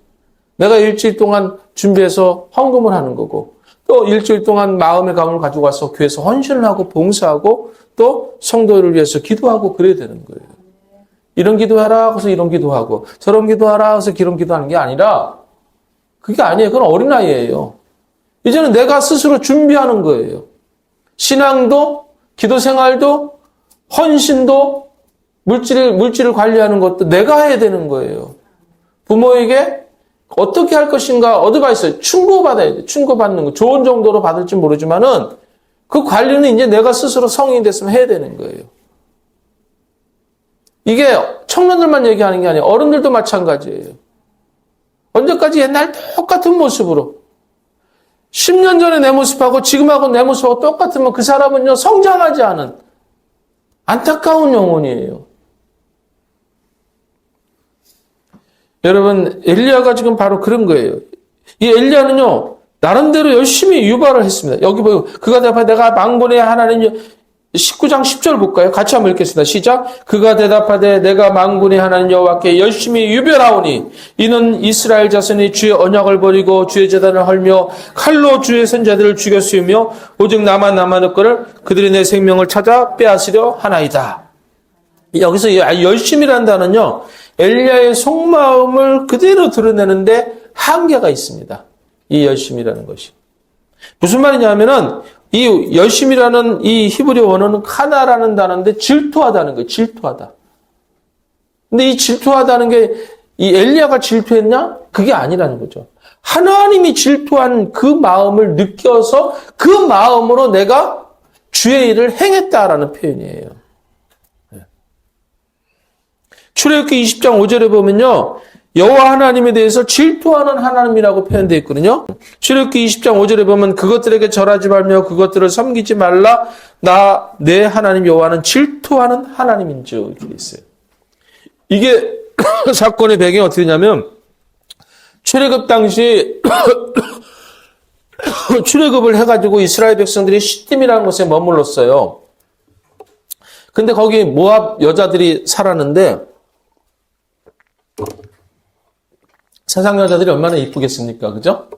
내가 일주일 동안 준비해서 헌금을 하는 거고 또 일주일 동안 마음의 감을 가지고 와서 교회에서 헌신을 하고 봉사하고 또 성도를 위해서 기도하고 그래야 되는 거예요. 이런 기도하라 해서 이런 기도하고 저런 기도하라 해서 이런 기도하는 게 아니라 그게 아니에요. 그건 어린아이예요. 이제는 내가 스스로 준비하는 거예요. 신앙도 기도 생활도 헌신도 물질을 관리하는 것도 내가 해야 되는 거예요. 부모에게 어떻게 할 것인가 어드바이스 충고받아야 돼. 충고받는 거 좋은 정도로 받을지 모르지만은 그 관리는 이제 내가 스스로 성인이 됐으면 해야 되는 거예요. 이게 청년들만 얘기하는 게 아니에요. 어른들도 마찬가지예요. 언제까지 옛날 똑같은 모습으로 10년 전에 내 모습하고 지금하고 내 모습하고 똑같으면 그 사람은요 성장하지 않은 안타까운 영혼이에요. 여러분 엘리야가 지금 바로 그런 거예요. 이 엘리야는요 나름대로 열심히 유발을 했습니다. 여기 보고 그가 대답하여 내가 망군의 하나님 19장 10절 볼까요? 같이 한번 읽겠습니다. 시작. 그가 대답하되 내가 만군의 하나님 여호와께 열심히 유별하오니 이는 이스라엘 자손이 주의 언약을 버리고 주의 제단을 헐며 칼로 주의 선자들을 죽였으며 오직 나만 남아낼 거를 그들이 내 생명을 찾아 빼앗으려 하나이다. 여기서 열심이라는 단어는요. 엘리야의 속마음을 그대로 드러내는데 한계가 있습니다. 이 열심이라는 것이. 무슨 말이냐면은 이 열심이라는 이 히브리 원어는 카나라는 단어인데 질투하다는 거예요. 질투하다. 근데 이 질투하다는 게 이 엘리야가 질투했냐? 그게 아니라는 거죠. 하나님이 질투한 그 마음을 느껴서 그 마음으로 내가 주의 일을 행했다라는 표현이에요. 출애굽기 20장 5절에 보면요. 여호와 하나님에 대해서 질투하는 하나님이라고 표현되어 있거든요. 출애굽기 20장 5절에 보면 그것들에게 절하지 말며 그것들을 섬기지 말라. 내 하나님 여호와는 질투하는 하나님인 줄 이렇게 되어 있어요. 이게 사건의 배경이 어떻게 되냐면 출애굽 당시 출애굽을 해가지고 이스라엘 백성들이 시딤이라는 곳에 머물렀어요. 근데 거기 모압 여자들이 살았는데 세상 여자들이 얼마나 이쁘겠습니까? 그죠?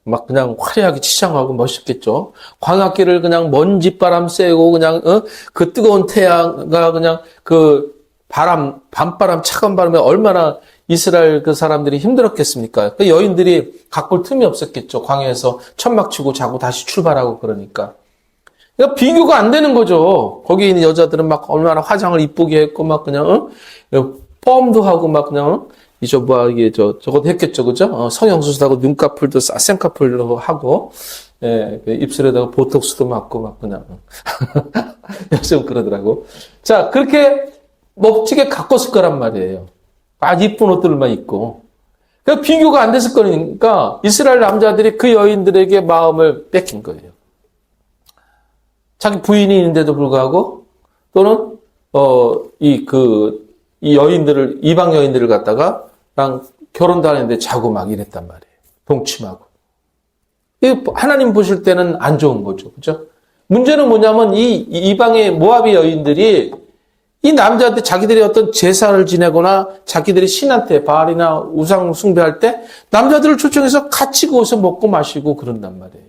막 그냥 화려하게 치장하고 멋있겠죠? 광학길을 그냥 먼지바람 쐬고 그냥 그 뜨거운 태양과 그냥 그 밤바람 차가운 바람에 얼마나 이스라엘 그 사람들이 힘들었겠습니까? 그 여인들이 각볼 틈이 없었겠죠. 광야에서 천막 치고 자고 다시 출발하고 그러니까. 그러니까 비교가 안 되는 거죠. 거기 있는 여자들은 막 얼마나 화장을 이쁘게 했고 막 그냥 펌도 하고 막 그냥 이게 저것도 했겠죠, 그죠? 성형수술도 하고 눈꺼풀도 쌍꺼풀로 하고 예, 입술에다가 보톡스도 맞고 막 그냥 요즘 그러더라고. 자, 그렇게 멋지게 가꿨을 거란 말이에요. 아주 이쁜 옷들만 입고. 그러니까 비교가 안 됐을 거니까 이스라엘 남자들이 그 여인들에게 마음을 뺏긴 거예요. 자기 부인이 있는데도 불구하고 또는 이 여인들을 이방 여인들을 갖다가 결혼도 안 했는데 자고 막 이랬단 말이에요. 동침하고. 하나님 보실 때는 안 좋은 거죠. 그죠? 문제는 뭐냐면 이 이방의 모압의 여인들이 이 남자한테 자기들이 어떤 제사를 지내거나 자기들이 신한테 바알이나 우상 숭배할 때 남자들을 초청해서 같이 거기서 먹고 마시고 그런단 말이에요.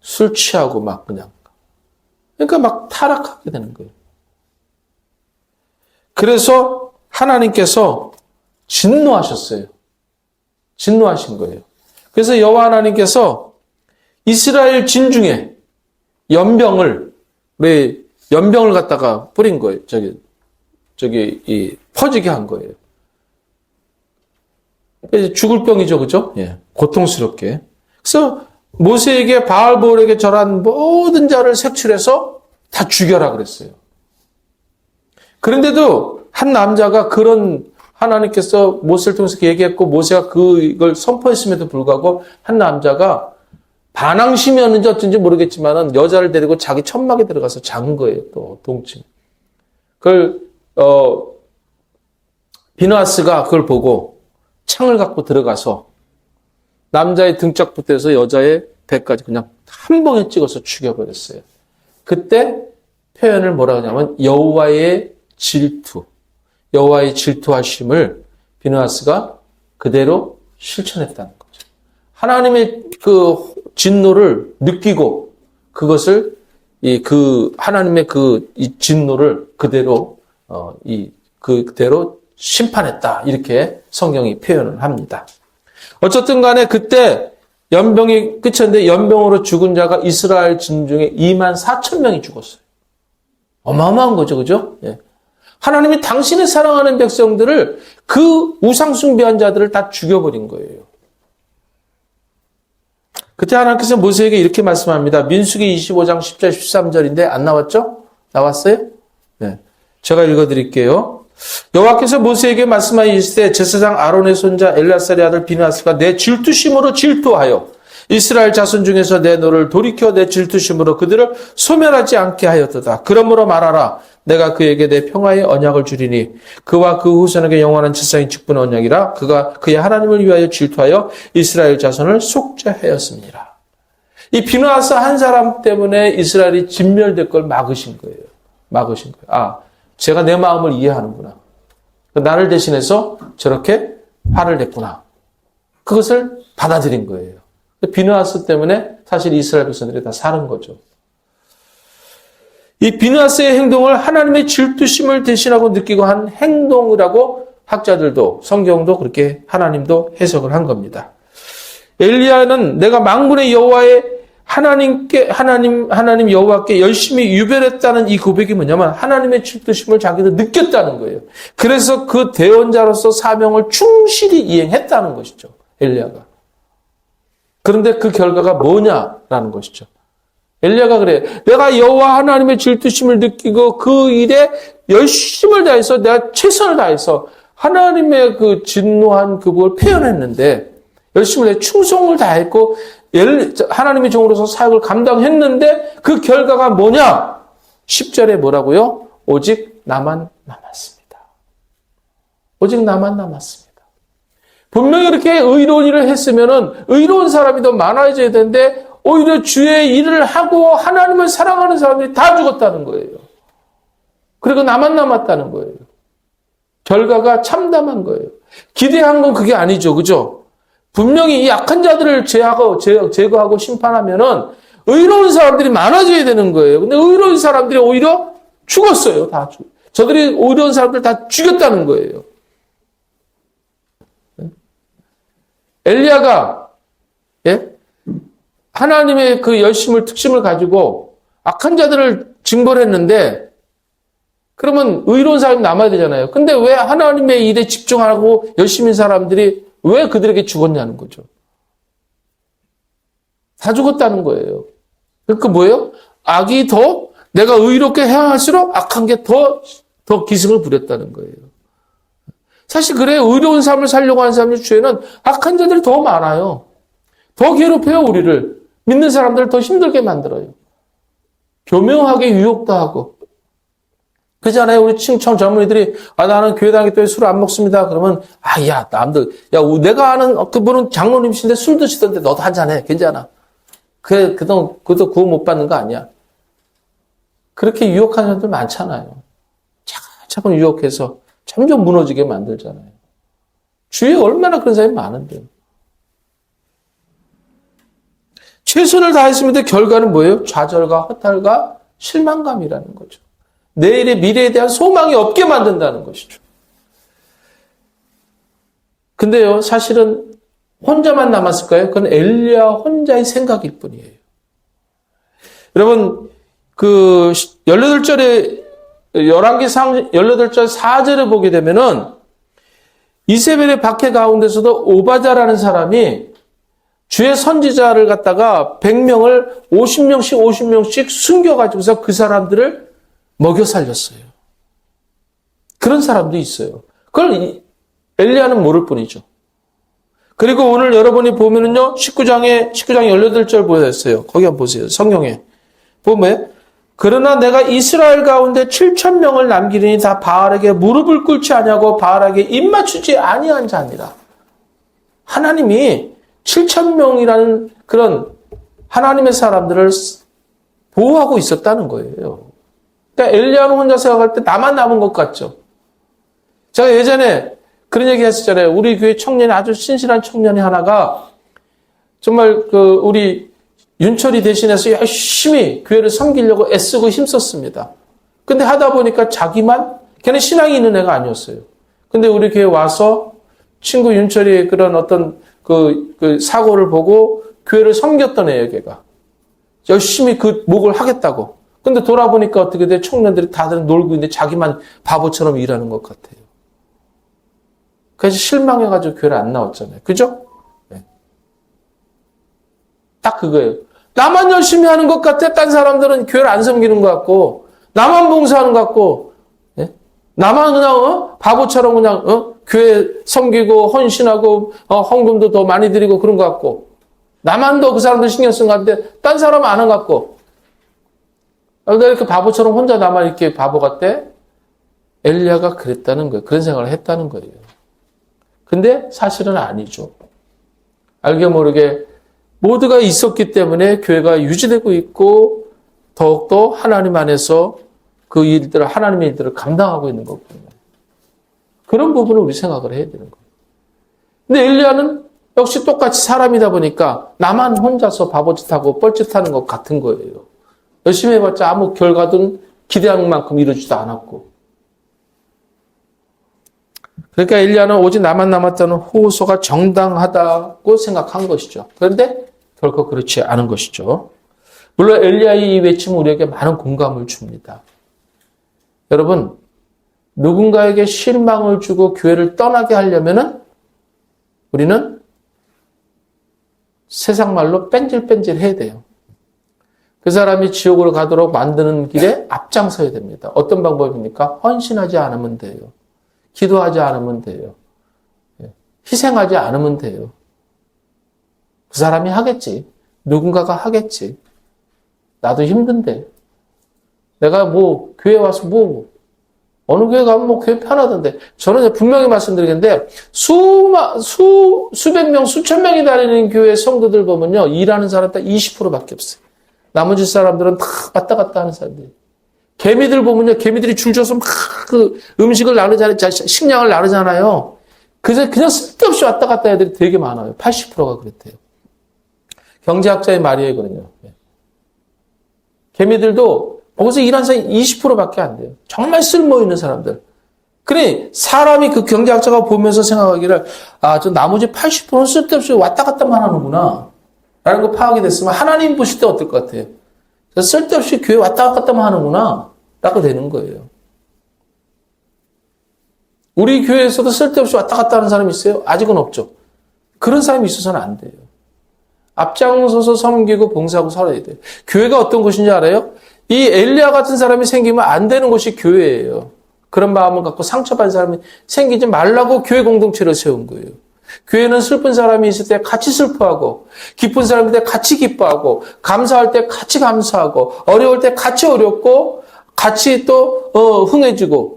술 취하고 막 그냥. 그러니까 막 타락하게 되는 거예요. 그래서 하나님께서 진노하셨어요. 진노하신 거예요. 그래서 여호와 하나님께서 이스라엘 진중에 연병을 갖다가 뿌린 거예요. 퍼지게 한 거예요. 죽을 병이죠, 그죠? 예, 고통스럽게. 그래서 모세에게 바알볼에게 절한 모든 자를 색출해서 다 죽여라 그랬어요. 그런데도 한 남자가 그런 하나님께서 모세를 통해서 얘기했고 모세가 그걸 선포했음에도 불구하고 한 남자가 반항심이었는지 어쩐지 모르겠지만은 여자를 데리고 자기 천막에 들어가서 잔 거예요. 또 동침. 그걸 비느하스가 그걸 보고 창을 갖고 들어가서 남자의 등짝부터 해서 여자의 배까지 그냥 한 봉에 찍어서 죽여버렸어요. 그때 표현을 뭐라고 하냐면 여호와의 질투, 여호와의 질투하심을 비느하스가 그대로 실천했다는 거죠. 하나님의 그 진노를 느끼고 그것을 하나님의 이 진노를 그대로 그대로 심판했다. 이렇게 성경이 표현을 합니다. 어쨌든 간에 그때 연병이 끝이었는데 연병으로 죽은 자가 이스라엘 진 중에 24,000명이 죽었어요. 어마어마한 거죠. 그죠? 예. 하나님이 당신의 사랑하는 백성들을 그 우상숭배한 자들을 다 죽여버린 거예요. 그때 하나님께서 모세에게 이렇게 말씀합니다. 민수기 25장 10절 13절인데 안 나왔죠? 나왔어요? 네. 제가 읽어드릴게요. 여호와께서 모세에게 말씀하시되 제사장 아론의 손자 엘리아살의 아들 비느하스가 내 질투심으로 질투하여 이스라엘 자손 중에서 내 너를 돌이켜 내 질투심으로 그들을 소멸하지 않게 하였도다. 그러므로 말하라. 내가 그에게 내 평화의 언약을 주리니 그와 그 후손에게 영원한 책상의 직분 언약이라. 그가 그의 하나님을 위하여 질투하여 이스라엘 자손을 속죄하였습니다. 이 비느하스 한 사람 때문에 이스라엘이 진멸될 걸 막으신 거예요. 막으신 거예요. 아, 제가 내 마음을 이해하는구나. 나를 대신해서 저렇게 화를 냈구나. 그것을 받아들인 거예요. 비느하스 때문에 사실 이스라엘 백성들이 다 사는 거죠. 이 비느하스의 행동을 하나님의 질투심을 대신하고 느끼고 한 행동이라고 학자들도 성경도 그렇게 하나님도 해석을 한 겁니다. 엘리야는 내가 만군의 여호와의 하나님 여호와께 열심히 유별했다는 이 고백이 뭐냐면 하나님의 질투심을 자기도 느꼈다는 거예요. 그래서 그 대언자로서 사명을 충실히 이행했다는 것이죠. 엘리야가. 그런데 그 결과가 뭐냐라는 것이죠. 엘리야가 그래. 내가 여호와 하나님의 질투심을 느끼고 그 일에 열심을 다해서 내가 최선을 다해서 하나님의 그 진노한 그걸 표현했는데 열심을 다해 충성을 다했고 하나님의 종으로서 사역을 감당했는데 그 결과가 뭐냐? 10절에 뭐라고요? 오직 나만 남았습니다. 오직 나만 남았습니다. 분명히 이렇게 의로운 일을 했으면은 의로운 사람이 더 많아져야 되는데 오히려 주의 일을 하고 하나님을 사랑하는 사람들이 다 죽었다는 거예요. 그리고 나만 남았다는 거예요. 결과가 참담한 거예요. 기대한 건 그게 아니죠. 그죠? 분명히 이 약한 자들을 제거하고 심판하면은 의로운 사람들이 많아져야 되는 거예요. 근데 의로운 사람들이 오히려 죽었어요. 다 저들이 의로운 사람들 다 죽였다는 거예요. 엘리야가 하나님의 그 열심을 특심을 가지고 악한 자들을 징벌 했는데 그러면 의로운 사람이 남아야 되잖아요. 근데 왜 하나님의 일에 집중하고 열심인 사람들이 왜 그들에게 죽었냐는 거죠. 다 죽었다는 거예요. 그러니까 뭐예요? 악이 더 내가 의롭게 행할수록 악한 게 더 기승을 부렸다는 거예요. 사실 그래요. 의로운 삶을 살려고 하는 사람들 주에는 악한 자들이 더 많아요. 더 괴롭혀요, 우리를. 믿는 사람들을 더 힘들게 만들어요. 교묘하게 유혹도 하고. 그렇잖아요. 우리 칭청 젊은이들이 나는 교회 다니기 때문에 술을 안 먹습니다. 그러면 남들 내가 아는 그분은 장로님이신데 술 드시던데 너도 한잔해. 괜찮아. 그것도 구원 못 받는 거 아니야. 그렇게 유혹하는 사람들 많잖아요. 차근차근 유혹해서 점점 무너지게 만들잖아요. 주위에 얼마나 그런 사람이 많은데요. 최선을 다했으면 결과는 뭐예요? 좌절과 허탈과 실망감이라는 거죠. 내일의 미래에 대한 소망이 없게 만든다는 것이죠. 근데요, 사실은 혼자만 남았을까요? 그건 엘리야 혼자의 생각일 뿐이에요. 여러분, 그 18절에 열왕기상 18절 4절에 보게 되면은 이세벨의 박해 가운데서도 오바자라는 사람이 주의 선지자를 갖다가 100명을 50명씩 숨겨가지고서 그 사람들을 먹여 살렸어요. 그런 사람도 있어요. 그걸 엘리야는 모를 뿐이죠. 그리고 오늘 여러분이 보면은요, 19장 18절 보였어요. 거기 한번 보세요. 성경에. 보면, 그러나 내가 이스라엘 가운데 7,000명을 남기리니 다 바알에게 무릎을 꿇지 아니하고 바알에게 입맞추지 아니한 자니라. 하나님이 7,000명이라는 그런 하나님의 사람들을 보호하고 있었다는 거예요. 그러니까 엘리야는 혼자 생각할 때 나만 남은 것 같죠. 제가 예전에 그런 얘기 했었잖아요. 우리 교회 청년이 아주 신실한 청년이 하나가 정말 우리 윤철이 대신해서 열심히 교회를 섬기려고 애쓰고 힘썼습니다. 근데 하다 보니까 자기만, 걔는 신앙이 있는 애가 아니었어요. 근데 우리 교회 와서 친구 윤철이의 그런 어떤 그 사고를 보고 교회를 섬겼던 애예요, 걔가. 열심히 그 목을 하겠다고. 근데 돌아보니까 어떻게 돼? 청년들이 다들 놀고 있는데 자기만 바보처럼 일하는 것 같아요. 그래서 실망해가지고 교회를 안 나왔잖아요. 그죠? 네. 딱 그거예요. 나만 열심히 하는 것 같아. 딴 사람들은 교회를 안 섬기는 것 같고, 나만 봉사하는 것 같고, 네? 나만 그냥 바보처럼 그냥 교회 섬기고 헌신하고 헌금도 더 많이 드리고 그런 것 같고, 나만 더 그 사람들 신경 쓴 것 같은데 딴 사람은 안 한 것 같고, 그러니까 이렇게 바보처럼 혼자 나만 이렇게 바보 같대? 엘리야가 그랬다는 거예요. 그런 생각을 했다는 거예요. 근데 사실은 아니죠. 알게 모르게 모두가 있었기 때문에 교회가 유지되고 있고 더욱더 하나님 안에서 그 일들을, 하나님의 일들을 감당하고 있는 거거든요. 그런 부분을 우리 생각을 해야 되는 거예요. 근데 엘리야는 역시 똑같이 사람이다 보니까 나만 혼자서 바보짓하고 뻘짓하는 것 같은 거예요. 열심히 해봤자 아무 결과든 기대한 만큼 이루지도 않았고. 그러니까 엘리야는 오직 나만 남았다는 호소가 정당하다고 생각한 것이죠. 그런데 결코 그렇지 않은 것이죠. 물론 엘리야의 이 외침은 우리에게 많은 공감을 줍니다. 여러분, 누군가에게 실망을 주고 교회를 떠나게 하려면은 우리는 세상 말로 뺀질뺀질 해야 돼요. 그 사람이 지옥으로 가도록 만드는 길에 앞장서야 됩니다. 어떤 방법입니까? 헌신하지 않으면 돼요. 기도하지 않으면 돼요. 희생하지 않으면 돼요. 그 사람이 하겠지. 누군가가 하겠지. 나도 힘든데. 내가 교회 와서 어느 교회 가면 교회 편하던데. 저는 분명히 말씀드리겠는데, 수백 명, 수천 명이 다니는 교회 성도들 보면요, 일하는 사람 딱 20%밖에 없어요. 나머지 사람들은 다 왔다 갔다 하는 사람들이. 개미들 보면요, 개미들이 줄 서서 막 그 음식을 나누잖아요. 식량을 나누잖아요. 그래서 그냥 쓸데없이 왔다 갔다 애들이 되게 많아요. 80%가 그렇대요. 경제학자의 말이에요, 그러냐. 개미들도 거기서 일하는 사람이 20%밖에 안 돼요. 정말 쓸모 있는 사람들. 그래, 사람이 그 경제학자가 보면서 생각하기를, 저 나머지 80%는 쓸데없이 왔다 갔다만 하는구나. 라는 거 파악이 됐으면 하나님 보실 때 어떨 것 같아요? 쓸데없이 교회 왔다 갔다만 하는구나. 라고 되는 거예요. 우리 교회에서도 쓸데없이 왔다 갔다 하는 사람이 있어요? 아직은 없죠. 그런 사람이 있어서는 안 돼요. 앞장서서 섬기고 봉사하고 살아야 돼요. 교회가 어떤 곳인지 알아요? 이 엘리야 같은 사람이 생기면 안 되는 곳이 교회예요. 그런 마음을 갖고 상처받은 사람이 생기지 말라고 교회 공동체를 세운 거예요. 교회는 슬픈 사람이 있을 때 같이 슬퍼하고, 기쁜 사람일 때 같이 기뻐하고, 감사할 때 같이 감사하고, 어려울 때 같이 어렵고, 같이 또 흥해지고,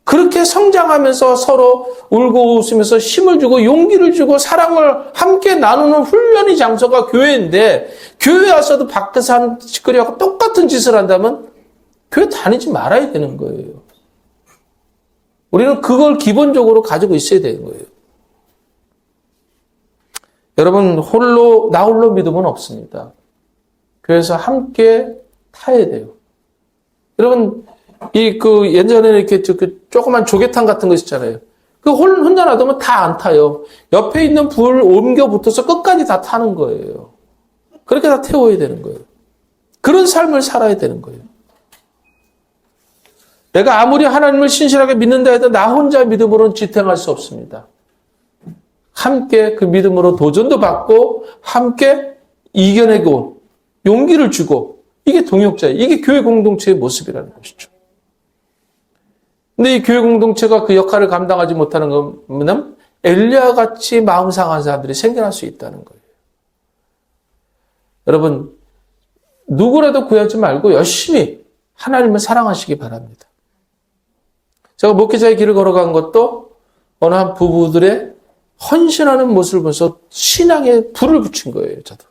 그렇게 성장하면서 서로 울고 웃으면서 힘을 주고 용기를 주고 사랑을 함께 나누는 훈련의 장소가 교회인데, 교회 와서도 밖에서 하는 짓거리하고 똑같은 짓을 한다면 교회 다니지 말아야 되는 거예요. 우리는 그걸 기본적으로 가지고 있어야 되는 거예요. 여러분, 나 홀로 믿음은 없습니다. 교회에서 함께 타야 돼요. 여러분, 예전에 이렇게 조그만 조개탕 같은 거 있잖아요. 혼자 놔두면 다 안 타요. 옆에 있는 불 옮겨 붙어서 끝까지 다 타는 거예요. 그렇게 다 태워야 되는 거예요. 그런 삶을 살아야 되는 거예요. 내가 아무리 하나님을 신실하게 믿는다 해도 나 혼자 믿음으로는 지탱할 수 없습니다. 함께 그 믿음으로 도전도 받고 함께 이겨내고 용기를 주고 이게 동역자예요. 이게 교회 공동체의 모습이라는 것이죠. 근데 이 교회 공동체가 그 역할을 감당하지 못하는 것은 엘리야 같이 마음 상한 사람들이 생겨날 수 있다는 거예요. 여러분, 누구라도 구하지 말고 열심히 하나님을 사랑하시기 바랍니다. 제가 목회자의 길을 걸어간 것도 어느 한 부부들의 헌신하는 모습을 보면서 신앙에 불을 붙인 거예요, 저도.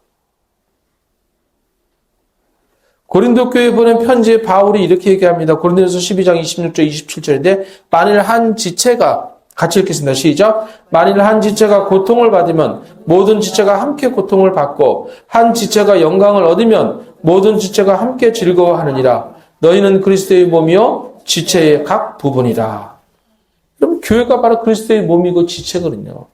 고린도 교회에 보낸 편지에 바울이 이렇게 얘기합니다. 고린도전서 12장 26절 27절인데 만일 한 지체가 같이 읽겠습니다. 시작. 만일 한 지체가 고통을 받으면 모든 지체가 함께 고통을 받고 한 지체가 영광을 얻으면 모든 지체가 함께 즐거워하느니라. 너희는 그리스도의 몸이요 지체의 각 부분이라. 그럼 교회가 바로 그리스도의 몸이고 지체거든요.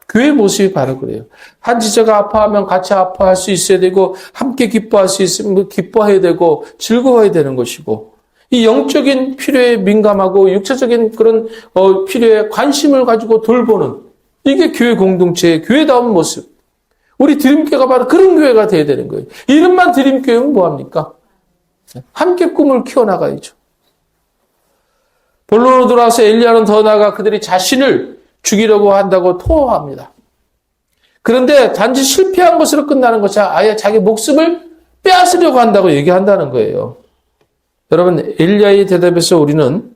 교회의 모습이 바로 그래요. 한 지체가 아파하면 같이 아파할 수 있어야 되고 함께 기뻐할 수 있으면 기뻐해야 되고 즐거워야 되는 것이고 이 영적인 필요에 민감하고 육체적인 그런 필요에 관심을 가지고 돌보는 이게 교회 공동체의 교회다운 모습. 우리 드림교회가 바로 그런 교회가 돼야 되는 거예요. 이름만 드림교회면 뭐합니까? 함께 꿈을 키워나가야죠. 본론으로 돌아와서 엘리야는 더 나아가 그들이 자신을 죽이려고 한다고 토로합니다. 그런데 단지 실패한 것으로 끝나는 것이 아예 자기 목숨을 빼앗으려고 한다고 얘기한다는 거예요. 여러분, 엘리야의 대답에서 우리는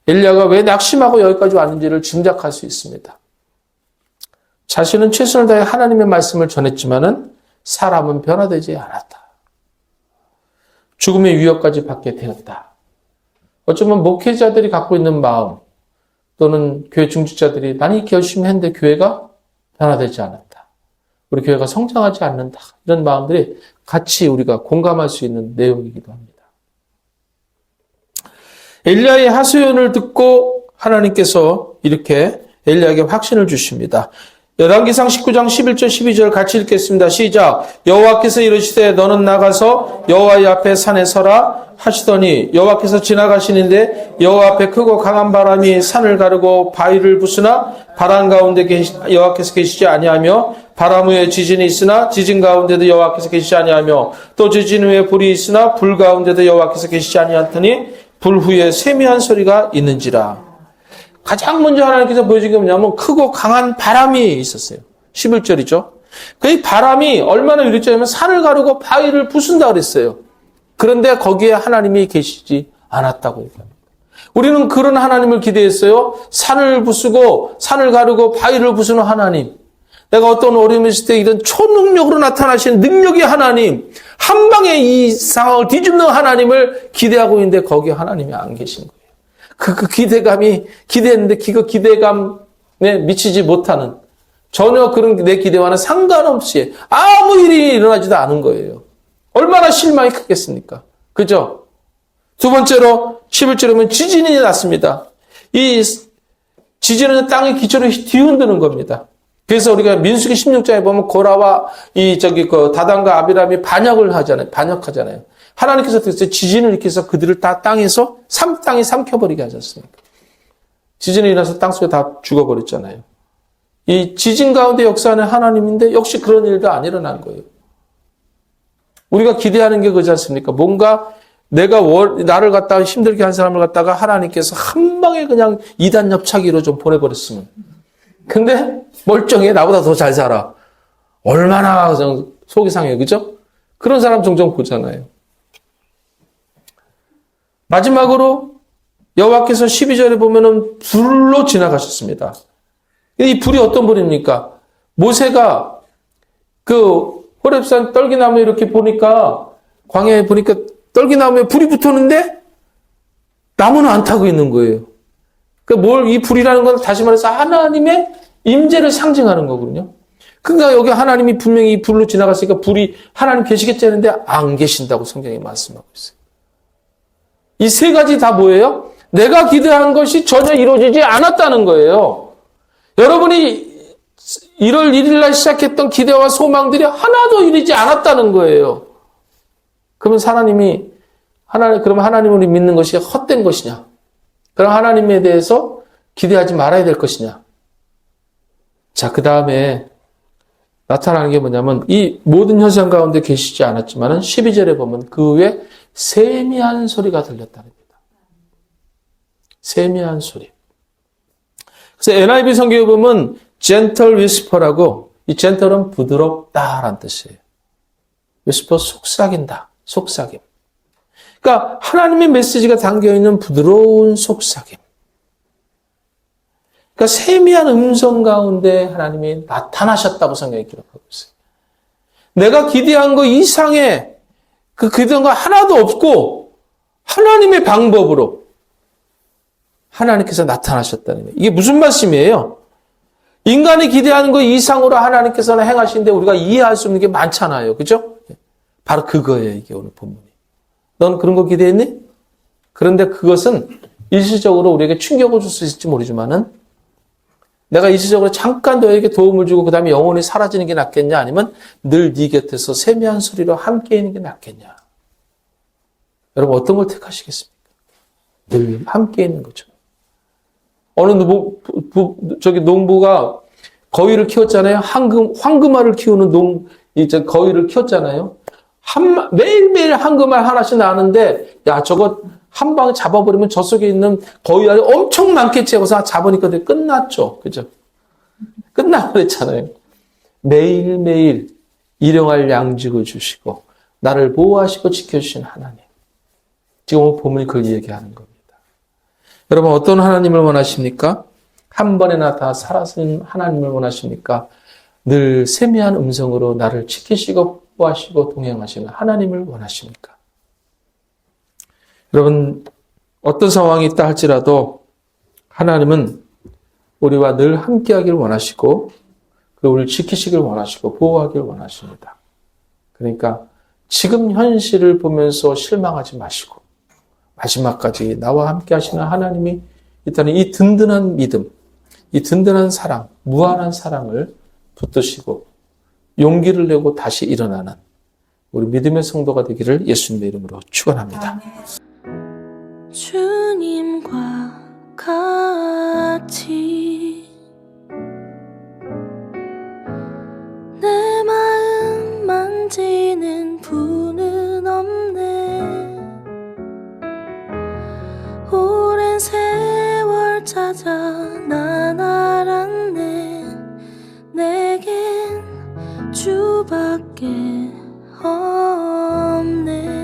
엘리야가 왜 낙심하고 여기까지 왔는지를 짐작할 수 있습니다. 자신은 최선을 다해 하나님의 말씀을 전했지만은 사람은 변화되지 않았다. 죽음의 위협까지 받게 되었다. 어쩌면 목회자들이 갖고 있는 마음 또는 교회 중직자들이 나는 이렇게 열심히 했는데 교회가 변화되지 않았다. 우리 교회가 성장하지 않는다. 이런 마음들이 같이 우리가 공감할 수 있는 내용이기도 합니다. 엘리야의 하소연을 듣고 하나님께서 이렇게 엘리야에게 확신을 주십니다. 열왕기상 19장 11절 12절 같이 읽겠습니다. 시작. 여호와께서 이르시되 너는 나가서 여호와의 앞에 산에 서라 하시더니 여호와께서 지나가시는데 여호와 앞에 크고 강한 바람이 산을 가르고 바위를 부수나 바람 가운데 여호와께서 계시지 아니하며 바람 후에 지진이 있으나 지진 가운데도 여호와께서 계시지 아니하며 또 지진 후에 불이 있으나 불 가운데도 여호와께서 계시지 아니하더니 불 후에 세미한 소리가 있는지라. 가장 먼저 하나님께서 보여준 게 뭐냐면 크고 강한 바람이 있었어요. 11절이죠. 그 바람이 얼마나 위력적이냐면 산을 가르고 바위를 부순다 그랬어요. 그런데 거기에 하나님이 계시지 않았다고 얘기합니다. 우리는 그런 하나님을 기대했어요. 산을 부수고 산을 가르고 바위를 부수는 하나님. 내가 어떤 어려움이 있을 때 이런 초능력으로 나타나시는 능력의 하나님, 한 방에 이 상황을 뒤집는 하나님을 기대하고 있는데 거기에 하나님이 안 계신 거예요. 그 기대감이 기대했는데 그 기대감에 미치지 못하는 전혀 그런 내 기대와는 상관없이 아무 일이 일어나지도 않은 거예요. 얼마나 실망이 크겠습니까? 그죠? 두 번째로 11절에 보면 지진이 났습니다. 이 지진은 땅의 기초를 뒤흔드는 겁니다. 그래서 우리가 민수기 16장에 보면 고라와 다단과 아비람이 반역하잖아요. 하나님께서 지진을 일으켜서 그들을 다 땅이 삼켜버리게 하셨습니까? 지진이 일어나서 땅속에 다 죽어버렸잖아요. 이 지진 가운데 역사하는 하나님인데 역시 그런 일도 안 일어난 거예요. 우리가 기대하는 게 그렇지 않습니까? 뭔가 내가 나를 갖다가 힘들게 한 사람을 갖다가 하나님께서 한 방에 그냥 이단 협차기로 좀 보내버렸으면. 근데 멀쩡해. 나보다 더 잘 살아. 얼마나 속이 상해. 그죠? 그런 사람 종종 보잖아요. 마지막으로 여호와께서 12절에 보면은 불로 지나가셨습니다. 이 불이 어떤 불입니까? 모세가 그 호렙산 떨기나무 이렇게 보니까 광야에 보니까 떨기나무에 불이 붙었는데 나무는 안 타고 있는 거예요. 그러니까 이 불이라는 건 다시 말해서 하나님의 임재를 상징하는 거거든요. 그러니까 여기 하나님이 분명히 불로 지나갔으니까 불이 하나님 계시겠지 했는데 안 계신다고 성경이 말씀하고 있어요. 이 세 가지 다 뭐예요? 내가 기대한 것이 전혀 이루어지지 않았다는 거예요. 여러분이 1월 1일 날 시작했던 기대와 소망들이 하나도 이루어지지 않았다는 거예요. 그러면 하나님을 믿는 것이 헛된 것이냐? 그럼 하나님에 대해서 기대하지 말아야 될 것이냐? 자, 그 다음에 나타나는 게 뭐냐면 이 모든 현상 가운데 계시지 않았지만은 12절에 보면 그 후에 세미한 소리가 들렸다는 겁니다. 세미한 소리. 그래서 NIV 성경에 보면 gentle whisper라고, 이 gentle은 부드럽다라는 뜻이에요. whisper 속삭인다, 속삭임. 그러니까 하나님의 메시지가 담겨있는 부드러운 속삭임. 그러니까 세미한 음성 가운데 하나님이 나타나셨다고 성경이 기록하고 있어요. 내가 기대한 거 이상의 그 기대한 거 하나도 없고 하나님의 방법으로 하나님께서 나타나셨다는 거예요. 이게 무슨 말씀이에요? 인간이 기대하는 거 이상으로 하나님께서는 행하시는데 우리가 이해할 수 없는 게 많잖아요. 그죠? 바로 그거예요. 이게 오늘 본문이. 넌 그런 거 기대했니? 그런데 그것은 일시적으로 우리에게 충격을 줄 수 있을지 모르지만은 내가 일시적으로 잠깐 너에게 도움을 주고 그 다음에 영원히 사라지는 게 낫겠냐? 아니면 늘 네 곁에서 세미한 소리로 함께 있는 게 낫겠냐? 여러분 어떤 걸 택하시겠습니까? 늘 함께 있는 거죠. 어느 농부가 거위를 키웠잖아요. 황금알을 키우는 거위를 키웠잖아요. 매일매일 황금알 하나씩 나는데, 야, 저거 한 방에 잡아버리면 저 속에 있는 거위알이 엄청 많겠지 하고서 잡으니까 끝났죠. 그죠? 끝나버렸잖아요. 매일매일 일용할 양식을 주시고, 나를 보호하시고 지켜주신 하나님. 지금 오늘 본문이 그걸 얘기하는 겁니다. 여러분, 어떤 하나님을 원하십니까? 한 번에나 다 사라진 하나님을 원하십니까? 늘 세미한 음성으로 나를 지키시고 보호하시고 동행하시는 하나님을 원하십니까? 여러분, 어떤 상황이 있다 할지라도 하나님은 우리와 늘 함께하기를 원하시고 그리고 우리를 지키시길 원하시고 보호하길 원하십니다. 그러니까 지금 현실을 보면서 실망하지 마시고 마지막까지 나와 함께 하시는 하나님이 일단은 이 든든한 믿음, 이 든든한 사랑, 무한한 사랑을 붙드시고 용기를 내고 다시 일어나는 우리 믿음의 성도가 되기를 예수님의 이름으로 축원합니다. 주님과 같이 내 마음 만지는 분은 없네. 오랜 세월 찾아 난 알았네. 내겐 주밖에 없네.